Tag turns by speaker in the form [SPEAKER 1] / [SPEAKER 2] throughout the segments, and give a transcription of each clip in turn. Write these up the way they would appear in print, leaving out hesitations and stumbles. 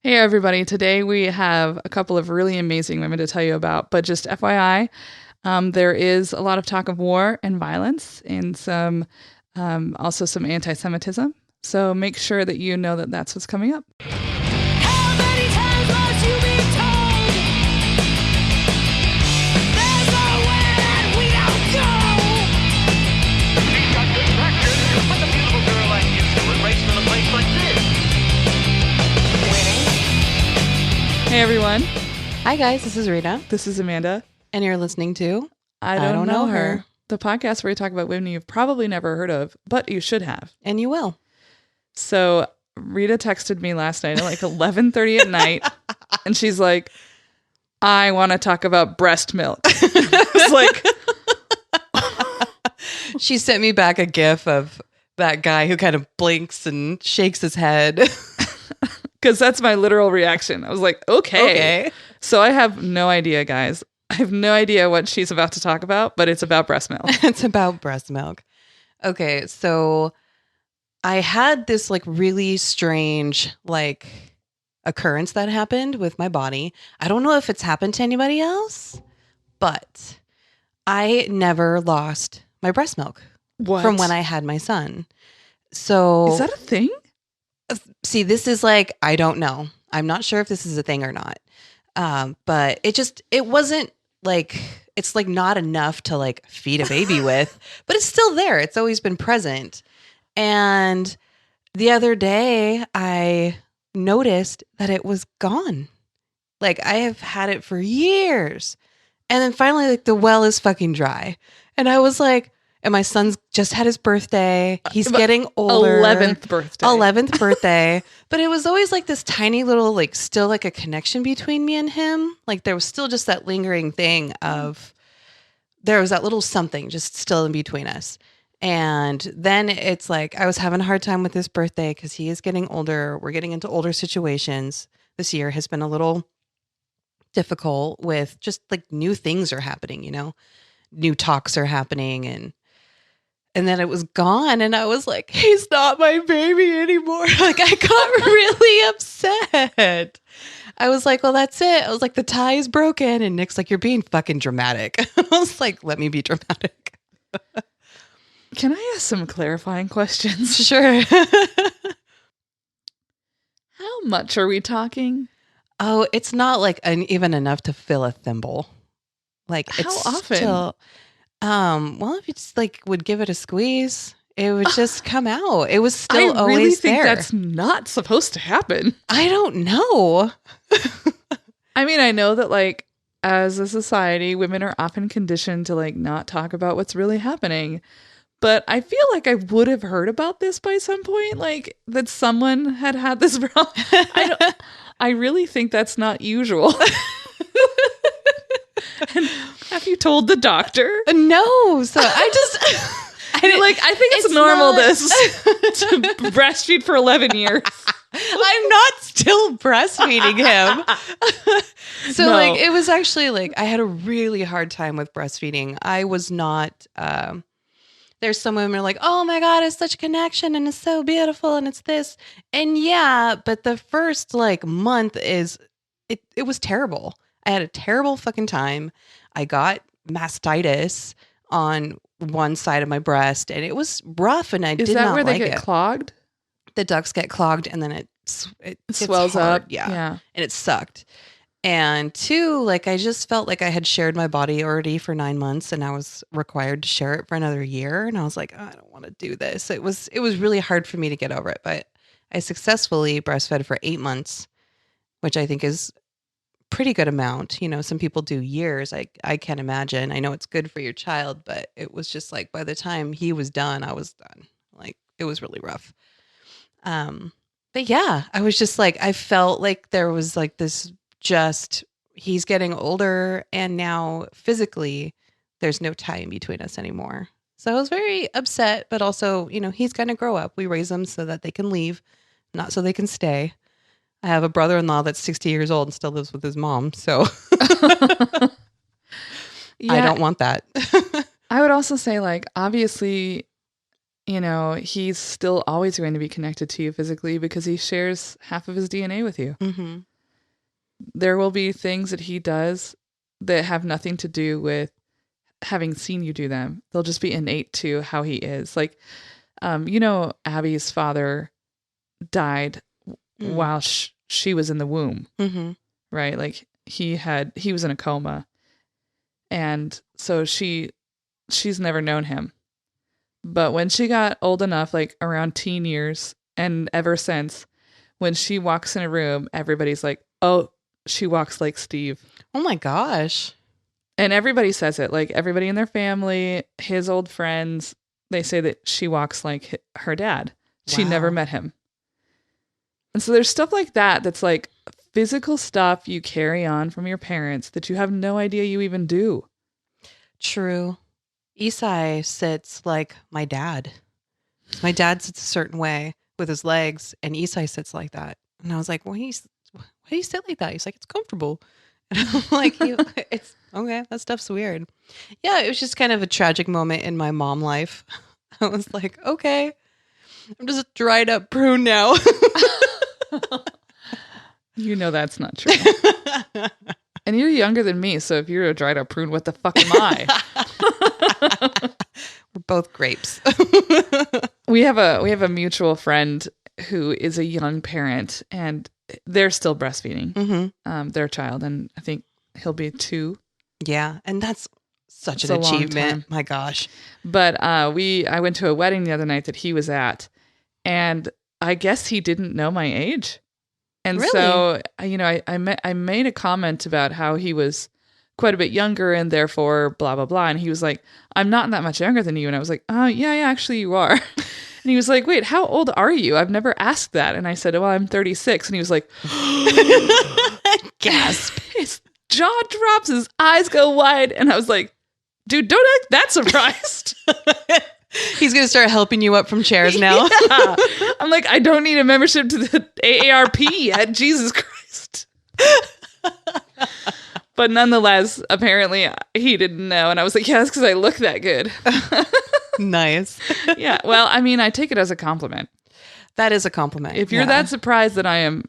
[SPEAKER 1] Hey everybody, today we have a couple of really amazing women to tell you about, but just FYI, there is a lot of talk of war and violence and also some anti-Semitism. So make sure that you know that that's what's coming up.
[SPEAKER 2] How many times must you be told? There's nowhere that we don't go.
[SPEAKER 3] He's got good practice. What's a beautiful girl like you doing racing in a place like this?
[SPEAKER 1] Hey everyone,
[SPEAKER 4] Hi guys, this is Rita,
[SPEAKER 1] this is Amanda.
[SPEAKER 4] and you're listening to
[SPEAKER 1] I don't know her. The podcast where we talk about women you've probably never heard of, but you should have.
[SPEAKER 4] And You Will.
[SPEAKER 1] So Rita texted me last night at like 11:30 at night, and she's like, I want to talk about breast milk. I was like,
[SPEAKER 4] She sent me back a gif of that guy who kind of blinks and shakes his head.
[SPEAKER 1] because that's my literal reaction. I was like, okay.
[SPEAKER 4] Okay.
[SPEAKER 1] So I have no idea, guys. I have no idea what she's about to talk about, but it's about breast milk.
[SPEAKER 4] It's about breast milk. Okay, so I had this like really strange like occurrence that happened with my body. I don't know if it's happened to anybody else, but I never lost my breast milk
[SPEAKER 1] What?
[SPEAKER 4] from when I had my son. So
[SPEAKER 1] Is that a thing?
[SPEAKER 4] see, this is like, I don't know. I'm not sure if this is a thing or not. But it wasn't like, it's like not enough to like feed a baby with, but it's still there. It's always been present. And the other day I noticed that it was gone. Like I have had it for years. And then finally, like the well is fucking dry. And I was like, and my son's just had his birthday. He's getting older.
[SPEAKER 1] 11th birthday.
[SPEAKER 4] 11th birthday. But it was always like this tiny little, like still like a connection between me and him. Like there was still just that lingering thing of there was that little something just still in between us. And then it's like I was having a hard time with this birthday because he is getting older. We're getting into older situations. This year has been a little difficult with just like new things are happening, you know, new talks are happening and then it was gone. And I was like, he's not my baby anymore. Like I got really upset. I was like, well, that's it. I was like, the tie is broken. And Nick's like, you're being fucking dramatic. I was like, let me be dramatic.
[SPEAKER 1] Can I ask some clarifying questions?
[SPEAKER 4] Sure.
[SPEAKER 1] How much are we talking?
[SPEAKER 4] Oh, it's not like even enough to fill a thimble. Like
[SPEAKER 1] How
[SPEAKER 4] it's
[SPEAKER 1] often?
[SPEAKER 4] Still, well, if you just like would give it a squeeze, it would just come out. It was still
[SPEAKER 1] I really
[SPEAKER 4] always
[SPEAKER 1] think
[SPEAKER 4] there.
[SPEAKER 1] that's not supposed to happen.
[SPEAKER 4] I don't know.
[SPEAKER 1] I mean, I know that like as a society, women are often conditioned to like not talk about what's really happening. But I feel like I would have heard about this by some point, like that someone had this problem. I really think that's not usual. And have you told the doctor?
[SPEAKER 4] No, so I just
[SPEAKER 1] I think it's normal to breastfeed for 11 years.
[SPEAKER 4] I'm not still breastfeeding him. So
[SPEAKER 1] No.
[SPEAKER 4] like it was actually like I had a really hard time with breastfeeding. I was not there's some women are like, oh my God, it's such a connection and it's so beautiful and it's this. And yeah, but the first like month it was terrible. I had a terrible fucking time. I got mastitis on one side of my breast and it was rough and I
[SPEAKER 1] Is
[SPEAKER 4] did
[SPEAKER 1] that
[SPEAKER 4] not
[SPEAKER 1] where
[SPEAKER 4] like
[SPEAKER 1] they get
[SPEAKER 4] it.
[SPEAKER 1] clogged?
[SPEAKER 4] The ducts get clogged and then it gets
[SPEAKER 1] Swells
[SPEAKER 4] hard.
[SPEAKER 1] up.
[SPEAKER 4] Yeah. And it sucked. And two, like I just felt like I had shared my body already for 9 months and I was required to share it for another year. And I was like, I don't want to do this. It was really hard for me to get over it, but I successfully breastfed for 8 months, which I think is pretty good amount. You know, some people do years. I can't imagine. I know it's good for your child, but it was just like by the time he was done, I was done. Like it was really rough. But yeah, I was just like, I felt like there was like this just, he's getting older and now physically there's no tie in between us anymore. So I was very upset, but also, you know, he's going to grow up. We raise them so that they can leave, not so they can stay. I have a brother-in-law that's 60 years old and still lives with his mom. So
[SPEAKER 1] Yeah,
[SPEAKER 4] I don't want that.
[SPEAKER 1] I would also say like, obviously, you know, he's still always going to be connected to you physically because he shares half of his DNA with you.
[SPEAKER 4] Mm-hmm.
[SPEAKER 1] There will be things that he does that have nothing to do with having seen you do them. They'll just be innate to how he is. Like, you know, Abby's father died while she was in the womb, right? Like he was in a coma. And so she's never known him. But when she got old enough, like around teen years, and ever since, when she walks in a room, everybody's like, oh, she walks like Steve.
[SPEAKER 4] Oh my gosh.
[SPEAKER 1] And everybody says it, like everybody in their family, his old friends, they say that she walks like her dad. She never met him. And so there's stuff like that that's like physical stuff you carry on from your parents that you have no idea you even do.
[SPEAKER 4] True. Isai sits like my dad. My dad sits a certain way with his legs, and Isai sits like that. And I was like, why do you sit like that? He's like, it's comfortable. And I'm like, it's okay. That stuff's weird. Yeah, it was just kind of a tragic moment in my mom life. I was like, okay, I'm just a dried up prune now.
[SPEAKER 1] You know that's not true. And you're younger than me, so if you're a dried up prune, what the fuck am I?
[SPEAKER 4] We're both grapes.
[SPEAKER 1] We have a mutual friend who is a young parent, and they're still breastfeeding their child, and I think he'll be 2.
[SPEAKER 4] Yeah, and that's such
[SPEAKER 1] It's
[SPEAKER 4] an
[SPEAKER 1] a long
[SPEAKER 4] achievement.
[SPEAKER 1] time.
[SPEAKER 4] My gosh.
[SPEAKER 1] But I went to a wedding the other night that he was at, and I guess he didn't know my age. And
[SPEAKER 4] Really?
[SPEAKER 1] so, you know, I made a comment about how he was quite a bit younger and therefore blah, blah, blah. And he was like, I'm not that much younger than you. And I was like, yeah, actually you are. And he was like, wait, how old are you? I've never asked that. And I said, well, I'm 36. And he was like,
[SPEAKER 4] Gasp.
[SPEAKER 1] his jaw drops, his eyes go wide. And I was like, dude, don't act that surprised.
[SPEAKER 4] He's going to start helping you up from chairs now.
[SPEAKER 1] Yeah. I'm like, I don't need a membership to the AARP yet. Jesus Christ. But nonetheless, apparently he didn't know. And I was like, yeah, that's because I look that good.
[SPEAKER 4] Nice.
[SPEAKER 1] Yeah. Well, I mean, I take it as a compliment.
[SPEAKER 4] That is a compliment.
[SPEAKER 1] If you're that surprised that I am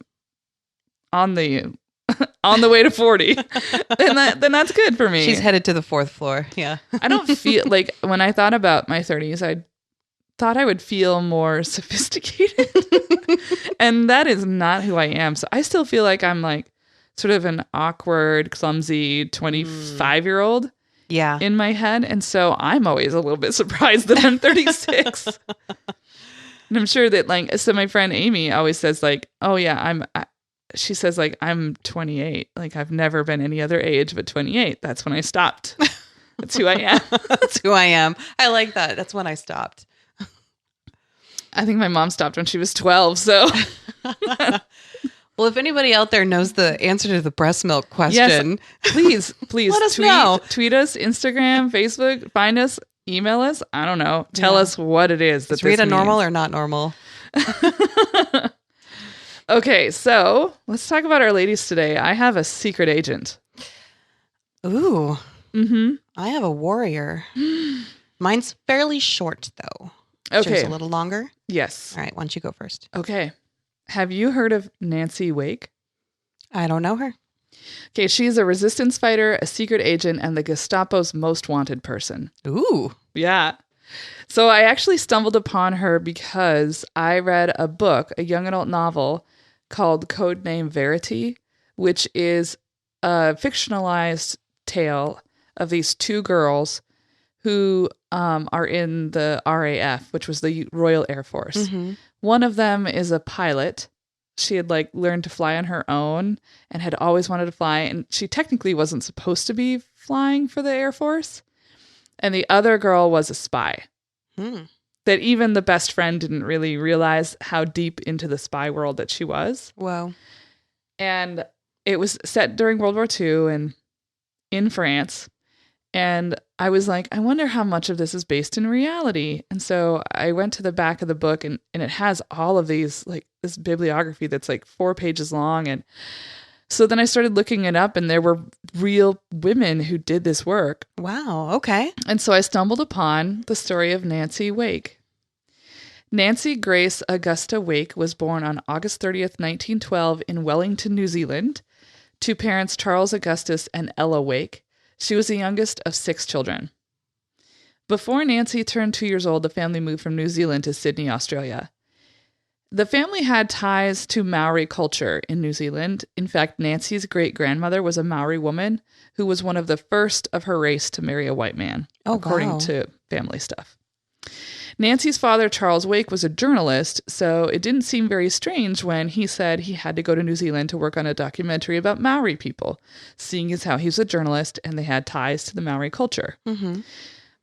[SPEAKER 1] on the way to 40, then that's good for me.
[SPEAKER 4] She's headed to the 4th floor. Yeah.
[SPEAKER 1] I don't feel like when I thought about my 30s, I thought I would feel more sophisticated. And that is not who I am. So I still feel like I'm like sort of an awkward, clumsy 25-year-old
[SPEAKER 4] Yeah.
[SPEAKER 1] in my head. And so I'm always a little bit surprised that I'm 36. And I'm sure that like, so my friend Amy always says like, oh yeah, she says like, I'm 28. Like I've never been any other age but 28. That's when I stopped. That's who I am.
[SPEAKER 4] That's who I am. I like that. That's when I stopped.
[SPEAKER 1] I think my mom stopped when she was 12. So
[SPEAKER 4] Well, if anybody out there knows the answer to the breast milk question,
[SPEAKER 1] yes, please
[SPEAKER 4] Let us know.
[SPEAKER 1] Tweet us, Instagram, Facebook, find us, email us. I don't know. Tell us what it is.
[SPEAKER 4] is Rita normal or not normal?
[SPEAKER 1] Okay, so let's talk about our ladies today. I have a secret agent.
[SPEAKER 4] Ooh.
[SPEAKER 1] Mm-hmm.
[SPEAKER 4] I have a warrior. Mine's fairly short, though.
[SPEAKER 1] Okay.
[SPEAKER 4] Yours a little longer?
[SPEAKER 1] Yes.
[SPEAKER 4] All right, why don't you go first?
[SPEAKER 1] Okay. Have you heard of Nancy Wake?
[SPEAKER 4] I don't know her.
[SPEAKER 1] Okay, she's a resistance fighter, a secret agent, and the Gestapo's most wanted person.
[SPEAKER 4] Ooh.
[SPEAKER 1] Yeah. So I actually stumbled upon her because I read a book, a young adult novel called Codename Verity, which is a fictionalized tale of these 2 girls who are in the RAF, which was the Royal Air Force.
[SPEAKER 4] Mm-hmm.
[SPEAKER 1] One of them is a pilot. She had like learned to fly on her own and had always wanted to fly. And she technically wasn't supposed to be flying for the Air Force. And the other girl was a spy. That even the best friend didn't really realize how deep into the spy world that she was.
[SPEAKER 4] Wow.
[SPEAKER 1] And it was set during World War II and in France. And I was like, I wonder how much of this is based in reality. And so I went to the back of the book and it has all of these, like this bibliography that's like 4 pages long. And so then I started looking it up and there were real women who did this work.
[SPEAKER 4] Wow. Okay.
[SPEAKER 1] And so I stumbled upon the story of Nancy Wake. Nancy Grace Augusta Wake was born on August 30th, 1912 in Wellington, New Zealand, to parents Charles Augustus and Ella Wake. She was the youngest of 6 children. Before Nancy turned 2 years old, the family moved from New Zealand to Sydney, Australia. The family had ties to Maori culture in New Zealand. In fact, Nancy's great-grandmother was a Maori woman who was one of the first of her race to marry a white man, according to family stuff. Nancy's father, Charles Wake, was a journalist, so it didn't seem very strange when he said he had to go to New Zealand to work on a documentary about Maori people, seeing as how he was a journalist and they had ties to the Maori culture.
[SPEAKER 4] Mm-hmm.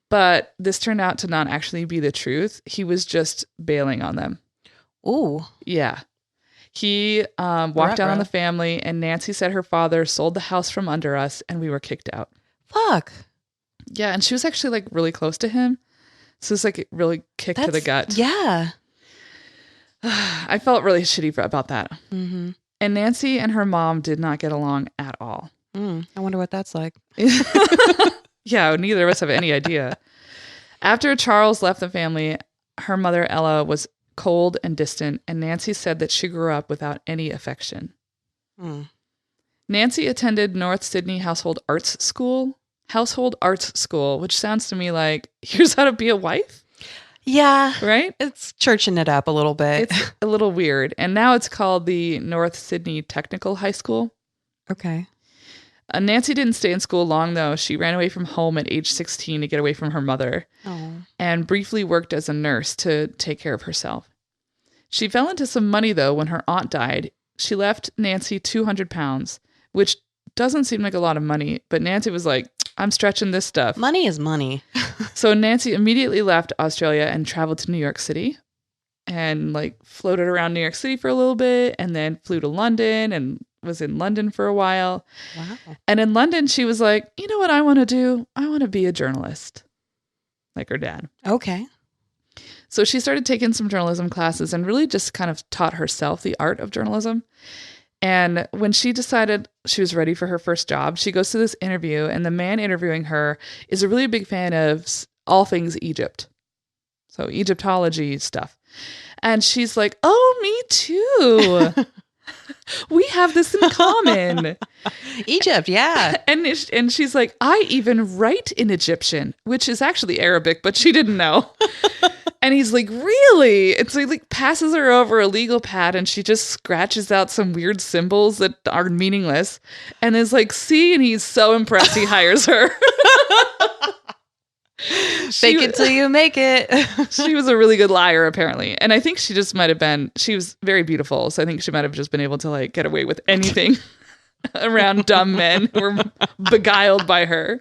[SPEAKER 1] But this turned out to not actually be the truth. He was just bailing on them.
[SPEAKER 4] Ooh.
[SPEAKER 1] Yeah. He walked out on the family, and Nancy said her father sold the house from under us and we were kicked out.
[SPEAKER 4] Fuck.
[SPEAKER 1] Yeah, and she was actually like really close to him. So it's like really kick to the gut.
[SPEAKER 4] Yeah.
[SPEAKER 1] I felt really shitty about that.
[SPEAKER 4] Mm-hmm.
[SPEAKER 1] And Nancy and her mom did not get along at all.
[SPEAKER 4] I wonder what that's like.
[SPEAKER 1] Yeah, neither of us have any idea. After Charles left the family, her mother Ella was cold and distant, and Nancy said that she grew up without any affection. Nancy attended North Sydney Household Arts School, which sounds to me like, here's how to be a wife?
[SPEAKER 4] Yeah.
[SPEAKER 1] Right?
[SPEAKER 4] It's churching it up a little bit.
[SPEAKER 1] It's a little weird. And now it's called the North Sydney Technical High School.
[SPEAKER 4] Okay.
[SPEAKER 1] Nancy didn't stay in school long, though. She ran away from home at age 16 to get away from her mother and briefly worked as a nurse to take care of herself. She fell into some money, though, when her aunt died. She left Nancy £200, which doesn't seem like a lot of money, but Nancy was like, I'm stretching this stuff.
[SPEAKER 4] Money is money.
[SPEAKER 1] So Nancy immediately left Australia and traveled to New York City and like floated around New York City for a little bit and then flew to London and was in London for a while.
[SPEAKER 4] Wow.
[SPEAKER 1] And in London, she was like, you know what I want to do? I want to be a journalist, like her dad.
[SPEAKER 4] Okay.
[SPEAKER 1] So she started taking some journalism classes and really just kind of taught herself the art of journalism. And when she decided she was ready for her first job, she goes to this interview, and the man interviewing her is a really big fan of all things Egypt. So Egyptology stuff. And she's like, oh, me too. We have this in common.
[SPEAKER 4] Egypt, yeah.
[SPEAKER 1] And she's like, I even write in Egyptian, which is actually Arabic, but she didn't know. And he's like, really? And so he like passes her over a legal pad and she just scratches out some weird symbols that are meaningless and is like, see? And he's so impressed he hires her.
[SPEAKER 4] Fake it till you make it.
[SPEAKER 1] She was a really good liar, apparently. And I think she just might have been, she was very beautiful. So I think she might have just been able to like get away with anything around dumb men who were beguiled by her.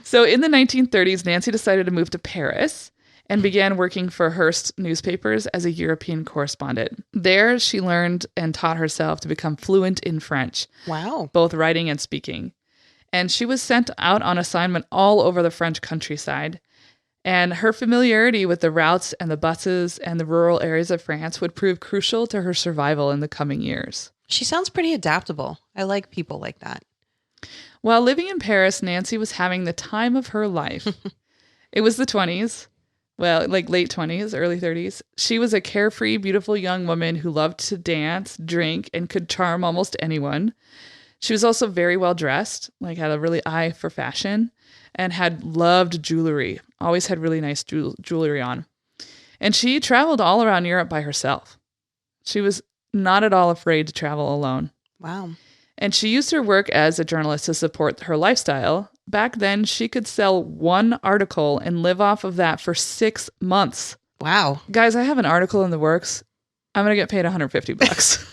[SPEAKER 1] So in the 1930s, Nancy decided to move to Paris and began working for Hearst newspapers as a European correspondent. There, she learned and taught herself to become fluent in French.
[SPEAKER 4] Wow.
[SPEAKER 1] Both writing and speaking. And she was sent out on assignment all over the French countryside. And her familiarity with the routes and the buses and the rural areas of France would prove crucial to her survival in the coming years.
[SPEAKER 4] She sounds pretty adaptable. I like people like that.
[SPEAKER 1] While living in Paris, Nancy was having the time of her life. It was the 20s. Well, like late 20s, early 30s. She was a carefree, beautiful young woman who loved to dance, drink, and could charm almost anyone. She was also very well dressed, like had a really eye for fashion, and had loved jewelry, always had really nice jewelry on. And she traveled all around Europe by herself. She was not at all afraid to travel alone.
[SPEAKER 4] Wow.
[SPEAKER 1] And she used her work as a journalist to support her lifestyle. Back then, she could sell one article and live off of that for 6 months.
[SPEAKER 4] Wow.
[SPEAKER 1] Guys, I have an article in the works. I'm going to get paid $150.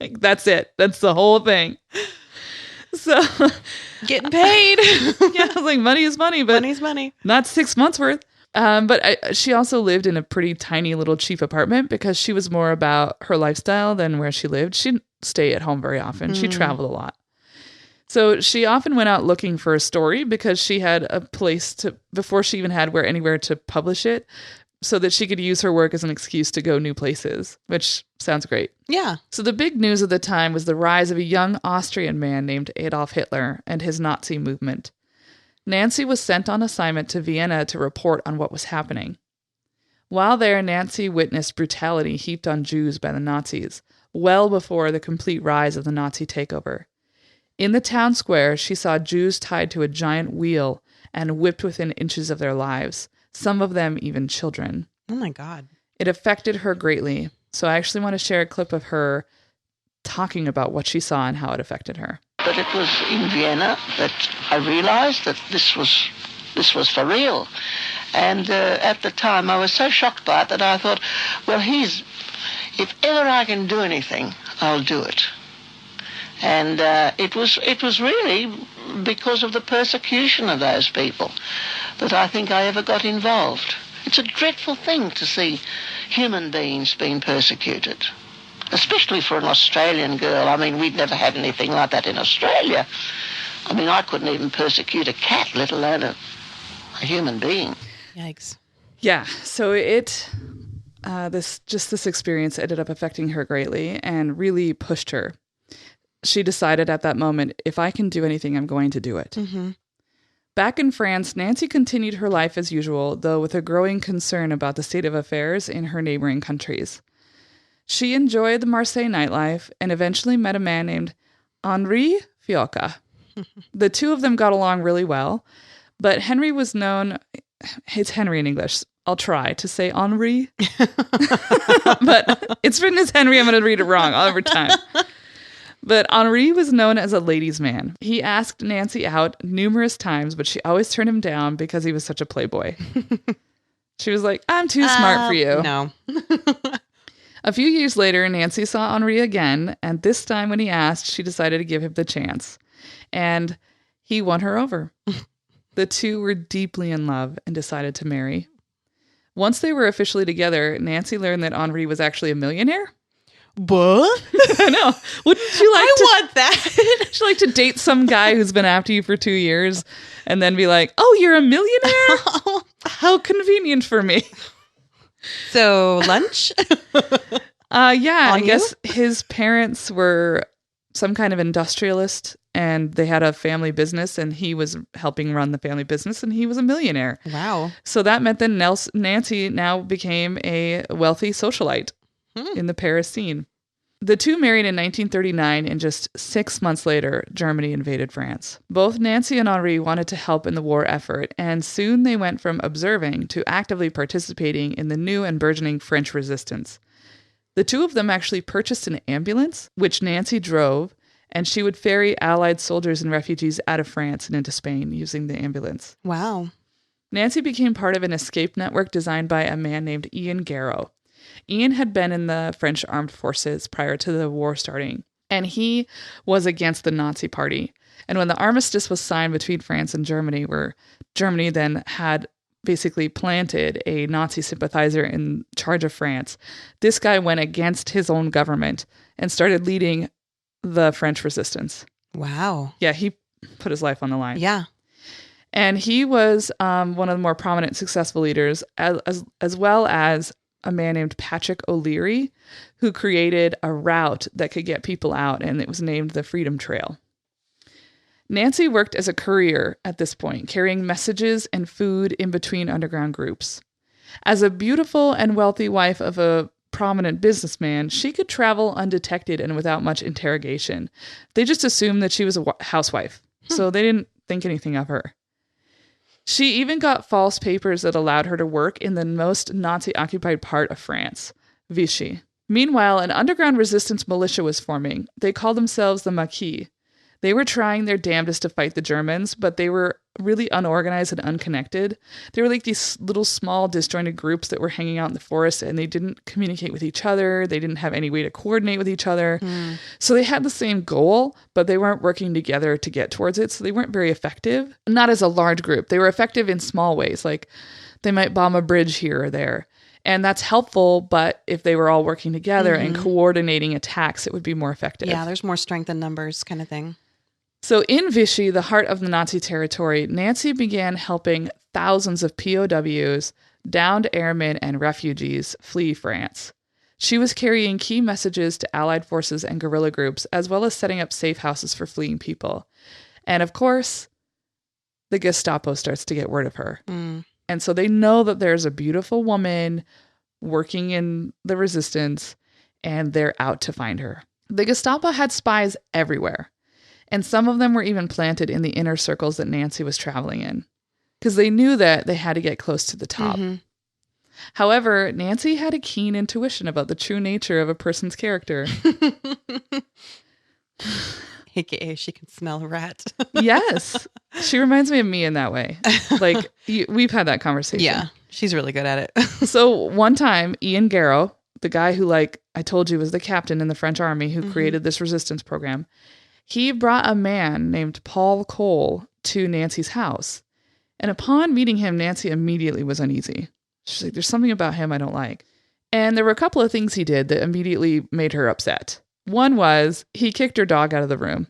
[SPEAKER 1] Like, that's it. That's the whole thing. So
[SPEAKER 4] Getting paid.
[SPEAKER 1] yeah, I was like, money is money, but
[SPEAKER 4] Money's money.
[SPEAKER 1] not 6 months worth. She also lived in a pretty tiny little cheap apartment because she was more about her lifestyle than where she lived. She didn't stay at home very often. She traveled a lot. So she often went out looking for a story because she had a place to, before she even had anywhere to publish it, so that she could use her work as an excuse to go new places, which sounds great.
[SPEAKER 4] Yeah.
[SPEAKER 1] So the big news of the time was the rise of a young Austrian man named Adolf Hitler and his Nazi movement. Nancy was sent on assignment to Vienna to report on what was happening. While there, Nancy witnessed brutality heaped on Jews by the Nazis, well before the complete rise of the Nazi takeover. In the town square, she saw Jews tied to a giant wheel and whipped within inches of their lives, some of them even children.
[SPEAKER 4] Oh my God.
[SPEAKER 1] It affected her greatly, so I actually want to share a clip of her talking about what she saw and how it affected her.
[SPEAKER 5] But it was in Vienna that I realized that this was for real. And at the time, I was so shocked by it that I thought, well, if ever I can do anything, I'll do it. And it was really because of the persecution of those people that I think I ever got involved. It's a dreadful thing to see human beings being persecuted, especially for an Australian girl. I mean, we'd never had anything like that in Australia. I mean, I couldn't even persecute a cat, let alone a human being.
[SPEAKER 4] Yikes.
[SPEAKER 1] Yeah, so this experience ended up affecting her greatly and really pushed her. She decided at that moment, if I can do anything, I'm going to do it.
[SPEAKER 4] Mm-hmm.
[SPEAKER 1] Back in France, Nancy continued her life as usual, though with a growing concern about the state of affairs in her neighboring countries. She enjoyed the Marseille nightlife and eventually met a man named Henri Fiocca. The two of them got along really well, but Henry was known... It's Henry in English. I'll try to say Henri. But it's written as Henry. I'm going to read it wrong every time. But Henri was known as a ladies' man. He asked Nancy out numerous times, but she always turned him down because he was such a playboy. She was like, I'm too smart for you.
[SPEAKER 4] No.
[SPEAKER 1] A few years later, Nancy saw Henri again, and this time when he asked, she decided to give him the chance. And he won her over. The two were deeply in love and decided to marry. Once they were officially together, Nancy learned that Henri was actually a millionaire.
[SPEAKER 4] What?
[SPEAKER 1] I know. Wouldn't you like
[SPEAKER 4] want that.
[SPEAKER 1] Would you like to date some guy who's been after you for 2 years and then be like, oh, you're a millionaire? How convenient for me.
[SPEAKER 4] So lunch?
[SPEAKER 1] Yeah, I
[SPEAKER 4] On
[SPEAKER 1] guess his parents were some kind of industrialist and they had a family business and he was helping run the family business and he was a millionaire.
[SPEAKER 4] Wow.
[SPEAKER 1] So that meant that Nancy now became a wealthy socialite in the Paris scene. The two married in 1939 and just 6 months later, Germany invaded France. Both Nancy and Henri wanted to help in the war effort and soon they went from observing to actively participating in the new and burgeoning French resistance. The two of them actually purchased an ambulance, which Nancy drove, and she would ferry Allied soldiers and refugees out of France and into Spain using the ambulance.
[SPEAKER 4] Wow.
[SPEAKER 1] Nancy became part of an escape network designed by a man named Ian Garrow. Ian had been in the French armed forces prior to the war starting, and he was against the Nazi party. And when the armistice was signed between France and Germany, where Germany then had basically planted a Nazi sympathizer in charge of France, this guy went against his own government and started leading the French resistance.
[SPEAKER 4] Wow.
[SPEAKER 1] Yeah, he put his life on the line.
[SPEAKER 4] Yeah.
[SPEAKER 1] And he was one of the more prominent, successful leaders, as well as a man named Patrick O'Leary, who created a route that could get people out, and it was named the Freedom Trail. Nancy worked as a courier at this point, carrying messages and food in between underground groups. As a beautiful and wealthy wife of a prominent businessman, she could travel undetected and without much interrogation. They just assumed that she was a housewife, so they didn't think anything of her. She even got false papers that allowed her to work in the most Nazi-occupied part of France, Vichy. Meanwhile, an underground resistance militia was forming. They called themselves the Maquis. They were trying their damnedest to fight the Germans, but they were really unorganized and unconnected. They were like these little small disjointed groups that were hanging out in the forest and they didn't communicate with each other. They didn't have any way to coordinate with each other. So they had the same goal, but they weren't working together to get towards it. So they weren't very effective. Not as a large group. They were effective in small ways. Like they might bomb a bridge here or there. And that's helpful, but if they were all working together and coordinating attacks, it would be more effective.
[SPEAKER 4] Yeah, there's more strength in numbers kind of thing.
[SPEAKER 1] So in Vichy, the heart of the Nazi territory, Nancy began helping thousands of POWs, downed airmen, and refugees flee France. She was carrying key messages to Allied forces and guerrilla groups, as well as setting up safe houses for fleeing people. And of course, the Gestapo starts to get word of her. And so they know that there's a beautiful woman working in the resistance, and they're out to find her. The Gestapo had spies everywhere, and some of them were even planted in the inner circles that Nancy was traveling in, because they knew that they had to get close to the top. However, Nancy had a keen intuition about the true nature of a person's character.
[SPEAKER 4] AKA she can smell a rat.
[SPEAKER 1] Yes. She reminds me of me in that way. Like, we've had that conversation.
[SPEAKER 4] Yeah, she's really good at it.
[SPEAKER 1] So one time, Ian Garrow, the guy who, like I told you, was the captain in the French army who created this resistance program, he brought a man named Paul Cole to Nancy's house. And upon meeting him, Nancy immediately was uneasy. She's like, there's something about him I don't like. And there were a couple of things he did that immediately made her upset. One was he kicked her dog out of the room.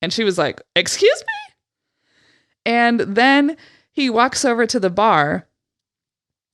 [SPEAKER 1] And she was like, excuse me? And then he walks over to the bar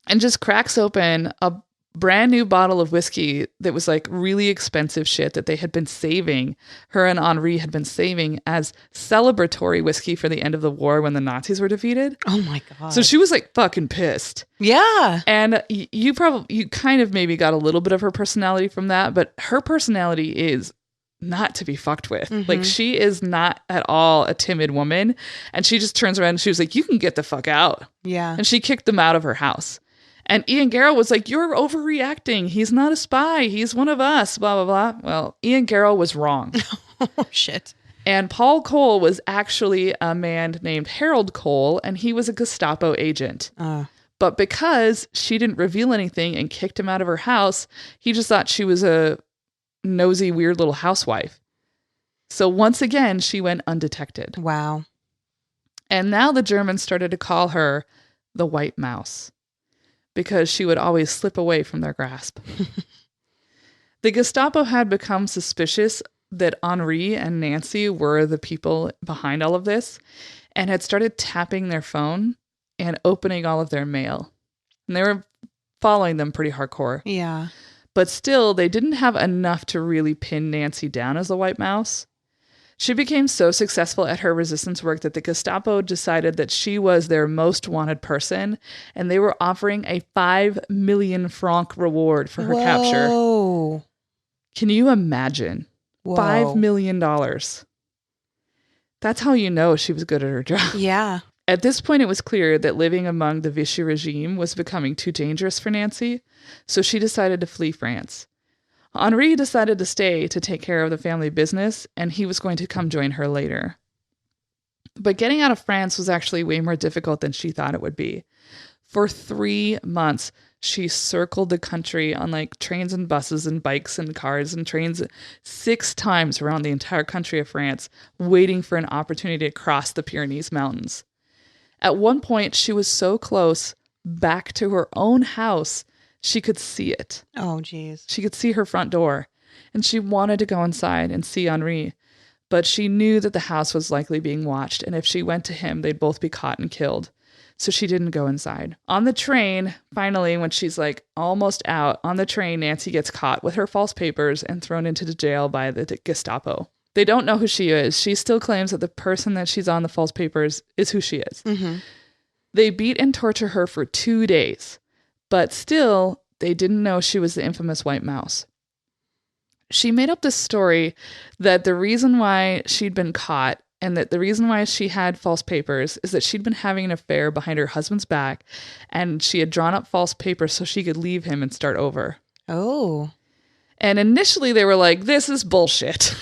[SPEAKER 1] and just cracks open a brand new bottle of whiskey that was like really expensive shit that they had been saving. Her and Henri had been saving as celebratory whiskey for the end of the war when the Nazis were defeated.
[SPEAKER 4] Oh my God.
[SPEAKER 1] So she was like fucking pissed.
[SPEAKER 4] Yeah.
[SPEAKER 1] And you kind of maybe got a little bit of her personality from that, but her personality is not to be fucked with. Like, she is not at all a timid woman. And she just turns around and she was like, you can get the fuck out.
[SPEAKER 4] Yeah.
[SPEAKER 1] And she kicked them out of her house. And Ian Garrow was like, you're overreacting. He's not a spy. He's one of us, blah, blah, blah. Well, Ian Garrow was wrong.
[SPEAKER 4] Oh, shit.
[SPEAKER 1] And Paul Cole was actually a man named Harold Cole, and he was a Gestapo agent. But because she didn't reveal anything and kicked him out of her house, he just thought she was a nosy, weird little housewife. So once again, she went undetected.
[SPEAKER 4] Wow.
[SPEAKER 1] And now the Germans started to call her the White Mouse, because she would always slip away from their grasp. The Gestapo had become suspicious that Henri and Nancy were the people behind all of this, and had started tapping their phone and opening all of their mail. And they were following them pretty hardcore.
[SPEAKER 4] Yeah.
[SPEAKER 1] But still, they didn't have enough to really pin Nancy down as the White Mouse. She became so successful at her resistance work that the Gestapo decided that she was their most wanted person, and they were offering a 5 million franc reward for her capture.
[SPEAKER 4] Whoa.
[SPEAKER 1] Can you imagine?
[SPEAKER 4] Whoa.
[SPEAKER 1] $5 million. That's how you know she was good at her job.
[SPEAKER 4] Yeah.
[SPEAKER 1] At this point, it was clear that living among the Vichy regime was becoming too dangerous for Nancy, so she decided to flee France. Henri decided to stay to take care of the family business, and he was going to come join her later. But getting out of France was actually way more difficult than she thought it would be. For 3 months, she circled the country on like trains and buses and bikes and cars and trains 6 times around the entire country of France, waiting for an opportunity to cross the Pyrenees Mountains. At one point, she was so close back to her own house, she could see it.
[SPEAKER 4] Oh, geez.
[SPEAKER 1] She could see her front door, and she wanted to go inside and see Henri, but she knew that the house was likely being watched, and if she went to him, they'd both be caught and killed. So she didn't go inside. On the train, finally, when she's like almost out, on the train, Nancy gets caught with her false papers and thrown into the jail by the Gestapo. They don't know who she is. She still claims that the person that she's on the false papers is who she is. They beat and torture her for 2 days. But still, they didn't know she was the infamous White Mouse. She made up this story that the reason why she'd been caught and that the reason why she had false papers is that she'd been having an affair behind her husband's back, and she had drawn up false papers so she could leave him and start over.
[SPEAKER 4] Oh.
[SPEAKER 1] And initially they were like, this is bullshit.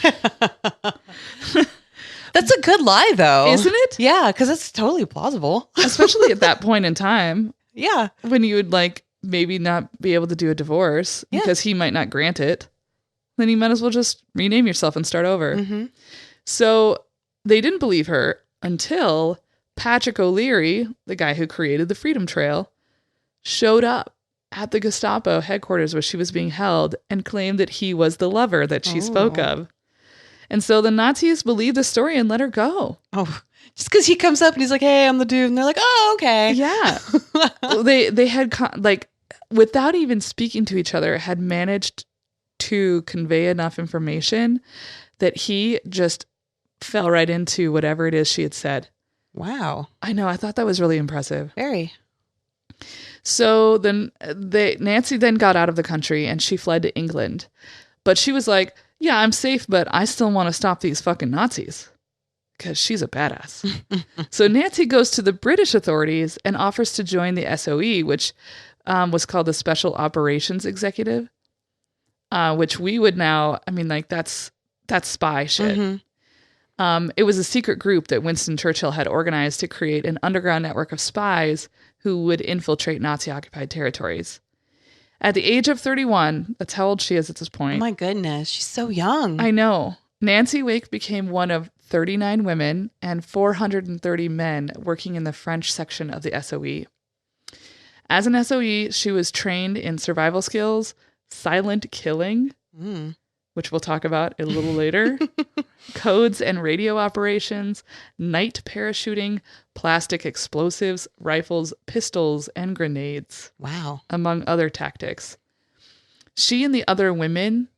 [SPEAKER 4] That's a good lie, though.
[SPEAKER 1] Isn't it?
[SPEAKER 4] Yeah, because it's totally plausible.
[SPEAKER 1] Especially at that point in time.
[SPEAKER 4] Yeah.
[SPEAKER 1] When you would like maybe not be able to do a divorce because he might not grant it, then you might as well just rename yourself and start over. So they didn't believe her until Patrick O'Leary, the guy who created the Freedom Trail, showed up at the Gestapo headquarters where she was being held and claimed that he was the lover that she spoke of. And so the Nazis believed the story and let her go.
[SPEAKER 4] Oh, just because he comes up and he's like, hey, I'm the dude. And they're like, oh, okay.
[SPEAKER 1] Yeah. They had, like, without even speaking to each other, had managed to convey enough information that he just fell right into whatever it is she had said.
[SPEAKER 4] Wow.
[SPEAKER 1] I know. I thought that was really impressive.
[SPEAKER 4] Very.
[SPEAKER 1] So then Nancy then got out of the country and she fled to England. But she was like, yeah, I'm safe, but I still want to stop these fucking Nazis. Because she's a badass. So Nancy goes to the British authorities and offers to join the SOE, which was called the Special Operations Executive, which we would now, I mean, like, that's spy shit. It was a secret group that Winston Churchill had organized to create an underground network of spies who would infiltrate Nazi-occupied territories. At the age of 31, that's how old she is at this
[SPEAKER 4] Oh
[SPEAKER 1] point.
[SPEAKER 4] my goodness. She's so young.
[SPEAKER 1] I know. Nancy Wake became one of 39 women and 430 men working in the French section of the SOE. As an SOE, she was trained in survival skills, silent killing, which we'll talk about a little later, codes and radio operations, night parachuting, plastic explosives, rifles, pistols, and grenades,
[SPEAKER 4] Wow.
[SPEAKER 1] among other tactics. She and the other women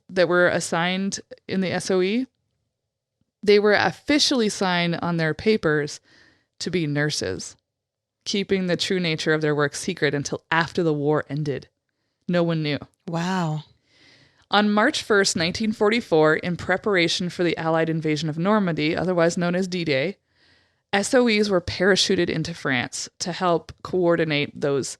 [SPEAKER 1] that were assigned in the SOE, they were officially signed on their papers to be nurses, keeping the true nature of their work secret until after the war ended. No one knew.
[SPEAKER 4] Wow.
[SPEAKER 1] On March 1st, 1944, in preparation for the Allied invasion of Normandy, otherwise known as D-Day, SOEs were parachuted into France to help coordinate those,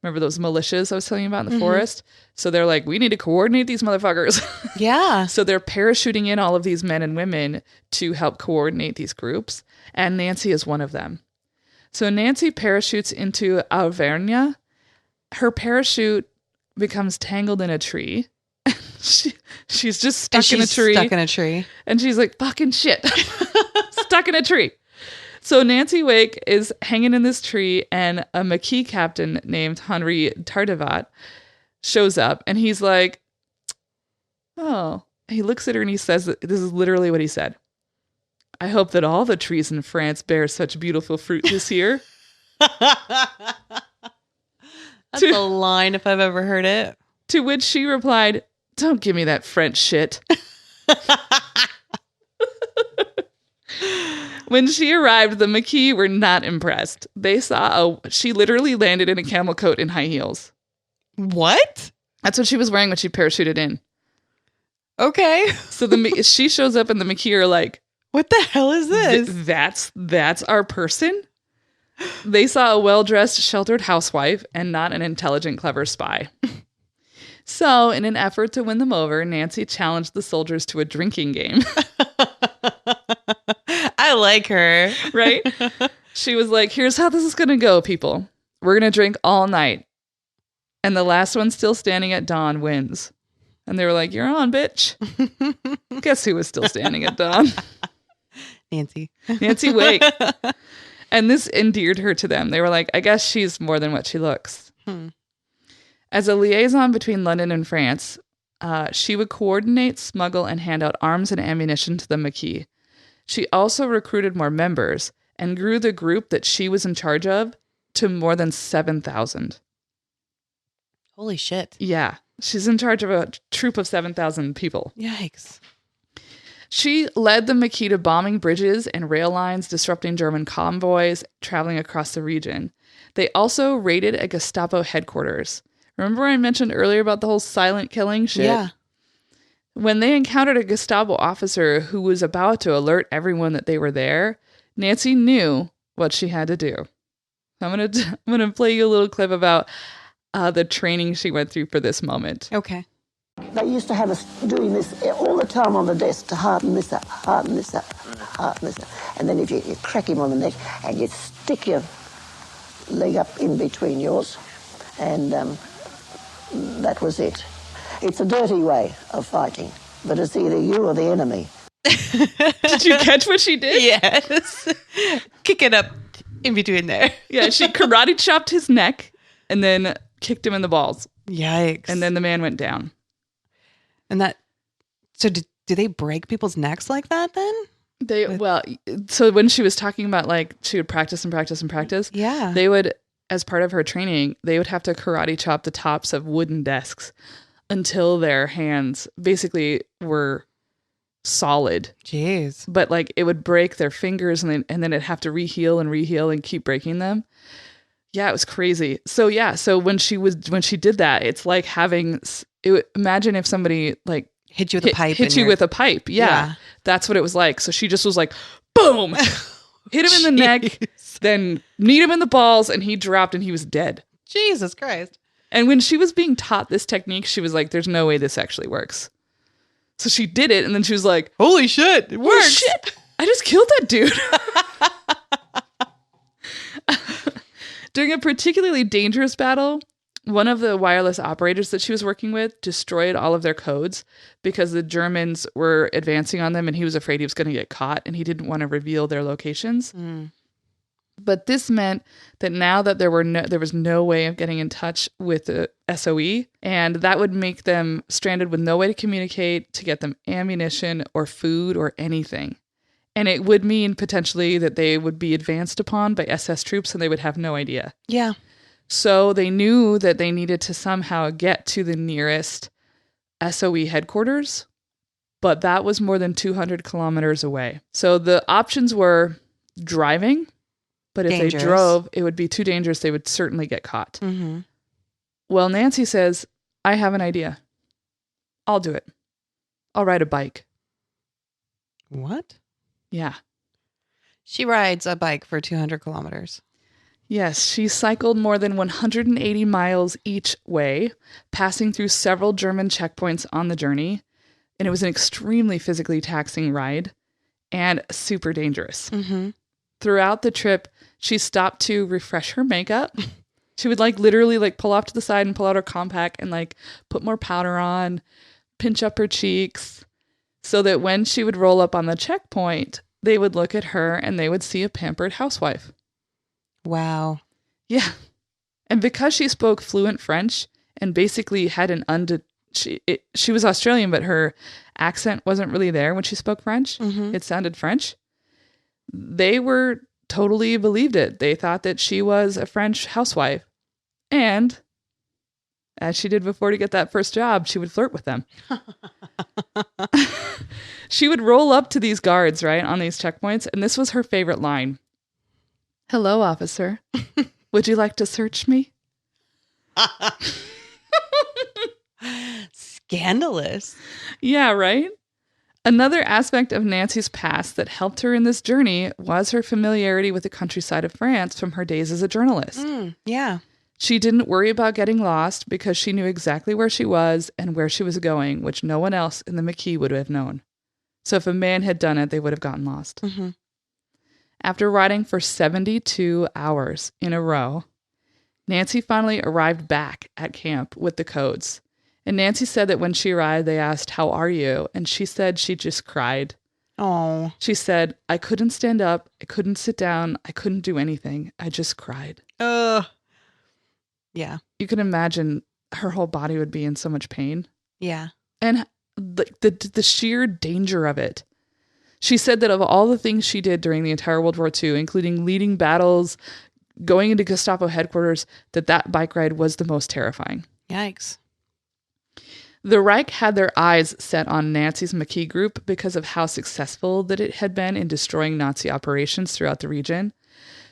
[SPEAKER 1] remember those militias I was telling you about in the forest? So they're like, we need to coordinate these motherfuckers.
[SPEAKER 4] Yeah.
[SPEAKER 1] So they're parachuting in all of these men and women to help coordinate these groups. And Nancy is one of them. So Nancy parachutes into Auvergne. Her parachute becomes tangled in a tree. She's just stuck in a tree.
[SPEAKER 4] Stuck in a tree.
[SPEAKER 1] And she's like, fucking shit. Stuck in a tree. So Nancy Wake is hanging in this tree, and a Maquis captain named Henri Tardivat shows up, and he's like, oh. He looks at her and he says, this is literally what he said. I hope that all the trees in France bear such beautiful fruit this year.
[SPEAKER 4] That's a line if I've ever heard it.
[SPEAKER 1] To which she replied, don't give me that French shit. When she arrived, the Maquis were not impressed. They saw she literally landed in a camel coat and high heels.
[SPEAKER 4] What?
[SPEAKER 1] That's what she was wearing when she parachuted in.
[SPEAKER 4] Okay.
[SPEAKER 1] So she shows up and the Maquis are like,
[SPEAKER 4] What the hell is this?
[SPEAKER 1] That's our person? They saw a well-dressed, sheltered housewife and not an intelligent, clever spy. So, in an effort to win them over, Nancy challenged the soldiers to a drinking game.
[SPEAKER 4] I like her.
[SPEAKER 1] Right? She was like, here's how this is going to go, people. We're going to drink all night. And the last one still standing at dawn wins. And they were like, you're on, bitch. Guess who was still standing at dawn?
[SPEAKER 4] Nancy.
[SPEAKER 1] Nancy Wake. And this endeared her to them. They were like, I guess she's more than what she looks. As a liaison between London and France, she would coordinate, smuggle, and hand out arms and ammunition to the Maquis. She also recruited more members and grew the group that she was in charge of to more than 7,000.
[SPEAKER 4] Holy shit.
[SPEAKER 1] Yeah. She's in charge of a troop of 7,000 people.
[SPEAKER 4] Yikes.
[SPEAKER 1] She led the Maquis to bombing bridges and rail lines, disrupting German convoys traveling across the region. They also raided a Gestapo headquarters. Remember I mentioned earlier about the whole silent killing shit?
[SPEAKER 4] Yeah.
[SPEAKER 1] When they encountered a Gestapo officer who was about to alert everyone that they were there, Nancy knew what she had to do. I'm gonna play you a little clip about the training she went through for this moment.
[SPEAKER 4] Okay.
[SPEAKER 5] They used to have us doing this all the time on the desk to harden this up, harden this up, harden this up. And then if you crack him on the neck and you stick your leg up in between yours, and that was it. It's a dirty way of fighting, but it's either you or the enemy.
[SPEAKER 1] Did you catch what she did?
[SPEAKER 4] Yes. Kick it up in between there.
[SPEAKER 1] Yeah, she karate chopped his neck and then kicked him in the balls.
[SPEAKER 4] Yikes.
[SPEAKER 1] And then the man went down.
[SPEAKER 4] And that, so do they break people's necks like that then?
[SPEAKER 1] So when she was talking about like she would practice and practice and practice,
[SPEAKER 4] Yeah.
[SPEAKER 1] they would, as part of her training, they would have to karate chop the tops of wooden desks until their hands basically were solid.
[SPEAKER 4] Jeez.
[SPEAKER 1] But like it would break their fingers and then it'd have to reheal and keep breaking them. Yeah, it was crazy. So yeah, so when she did that, it's like imagine if somebody like
[SPEAKER 4] Hit you with a pipe.
[SPEAKER 1] hit you with a pipe. Yeah, that's what it was like. So she just was like, boom, hit him in the neck, then kneed him in the balls, and he dropped and he was dead.
[SPEAKER 4] Jesus Christ.
[SPEAKER 1] And when she was being taught this technique, she was like, there's no way this actually works. So she did it, and then she was like,
[SPEAKER 4] Holy shit, it
[SPEAKER 1] oh,
[SPEAKER 4] works.
[SPEAKER 1] shit, I just killed that dude. During a particularly dangerous battle, one of the wireless operators that she was working with destroyed all of their codes because the Germans were advancing on them and he was afraid he was going to get caught and he didn't want to reveal their locations. But this meant that now that there was no way of getting in touch with the SOE, and that would make them stranded with no way to communicate, to get them ammunition or food or anything. And it would mean potentially that they would be advanced upon by SS troops and they would have no idea.
[SPEAKER 4] Yeah.
[SPEAKER 1] So they knew that they needed to somehow get to the nearest SOE headquarters, but that was more than 200 kilometers away. So the options were driving, but if
[SPEAKER 4] Dangerous.
[SPEAKER 1] they drove, it would be too dangerous. They would certainly get caught.
[SPEAKER 4] Mm-hmm.
[SPEAKER 1] Well, Nancy says, I have an idea. I'll do it. I'll ride a bike.
[SPEAKER 4] What?
[SPEAKER 1] Yeah.
[SPEAKER 4] She rides a bike for 200 kilometers.
[SPEAKER 1] Yes, she cycled more than 180 miles each way, passing through several German checkpoints on the journey. And it was an extremely physically taxing ride and super dangerous.
[SPEAKER 4] Mm-hmm.
[SPEAKER 1] Throughout the trip, she stopped to refresh her makeup. She would like literally like pull off to the side and pull out her compact and like put more powder on, pinch up her cheeks, so that when she would roll up on the checkpoint, they would look at her and they would see a pampered housewife.
[SPEAKER 4] Wow.
[SPEAKER 1] Yeah. And because she spoke fluent French and basically had she was Australian, but her accent wasn't really there when she spoke French.
[SPEAKER 4] Mm-hmm.
[SPEAKER 1] It sounded French. They were totally believed it. They thought that she was a French housewife. And as she did before to get that first job, she would flirt with them. She would roll up to these guards, right, on these checkpoints. And this was her favorite line. Hello, officer. Would you like to search me?
[SPEAKER 4] Scandalous.
[SPEAKER 1] Yeah, right? Another aspect of Nancy's past that helped her in this journey was her familiarity with the countryside of France from her days as a journalist.
[SPEAKER 4] Yeah.
[SPEAKER 1] She didn't worry about getting lost because she knew exactly where she was and where she was going, which no one else in the McKee would have known. So if a man had done it, they would have gotten lost.
[SPEAKER 4] Mm-hmm.
[SPEAKER 1] After riding for 72 hours in a row, Nancy finally arrived back at camp with the codes. And Nancy said that when she arrived, they asked, "How are you?" And she said she just cried.
[SPEAKER 4] Oh.
[SPEAKER 1] She said, "I couldn't stand up. I couldn't sit down. I couldn't do anything. I just cried."
[SPEAKER 4] Yeah.
[SPEAKER 1] You can imagine her whole body would be in so much pain.
[SPEAKER 4] Yeah.
[SPEAKER 1] And the sheer danger of it. She said that of all the things she did during the entire World War II, including leading battles, going into Gestapo headquarters, that bike ride was the most terrifying.
[SPEAKER 4] Yikes.
[SPEAKER 1] The Reich had their eyes set on Nancy's McKee group because of how successful that it had been in destroying Nazi operations throughout the region.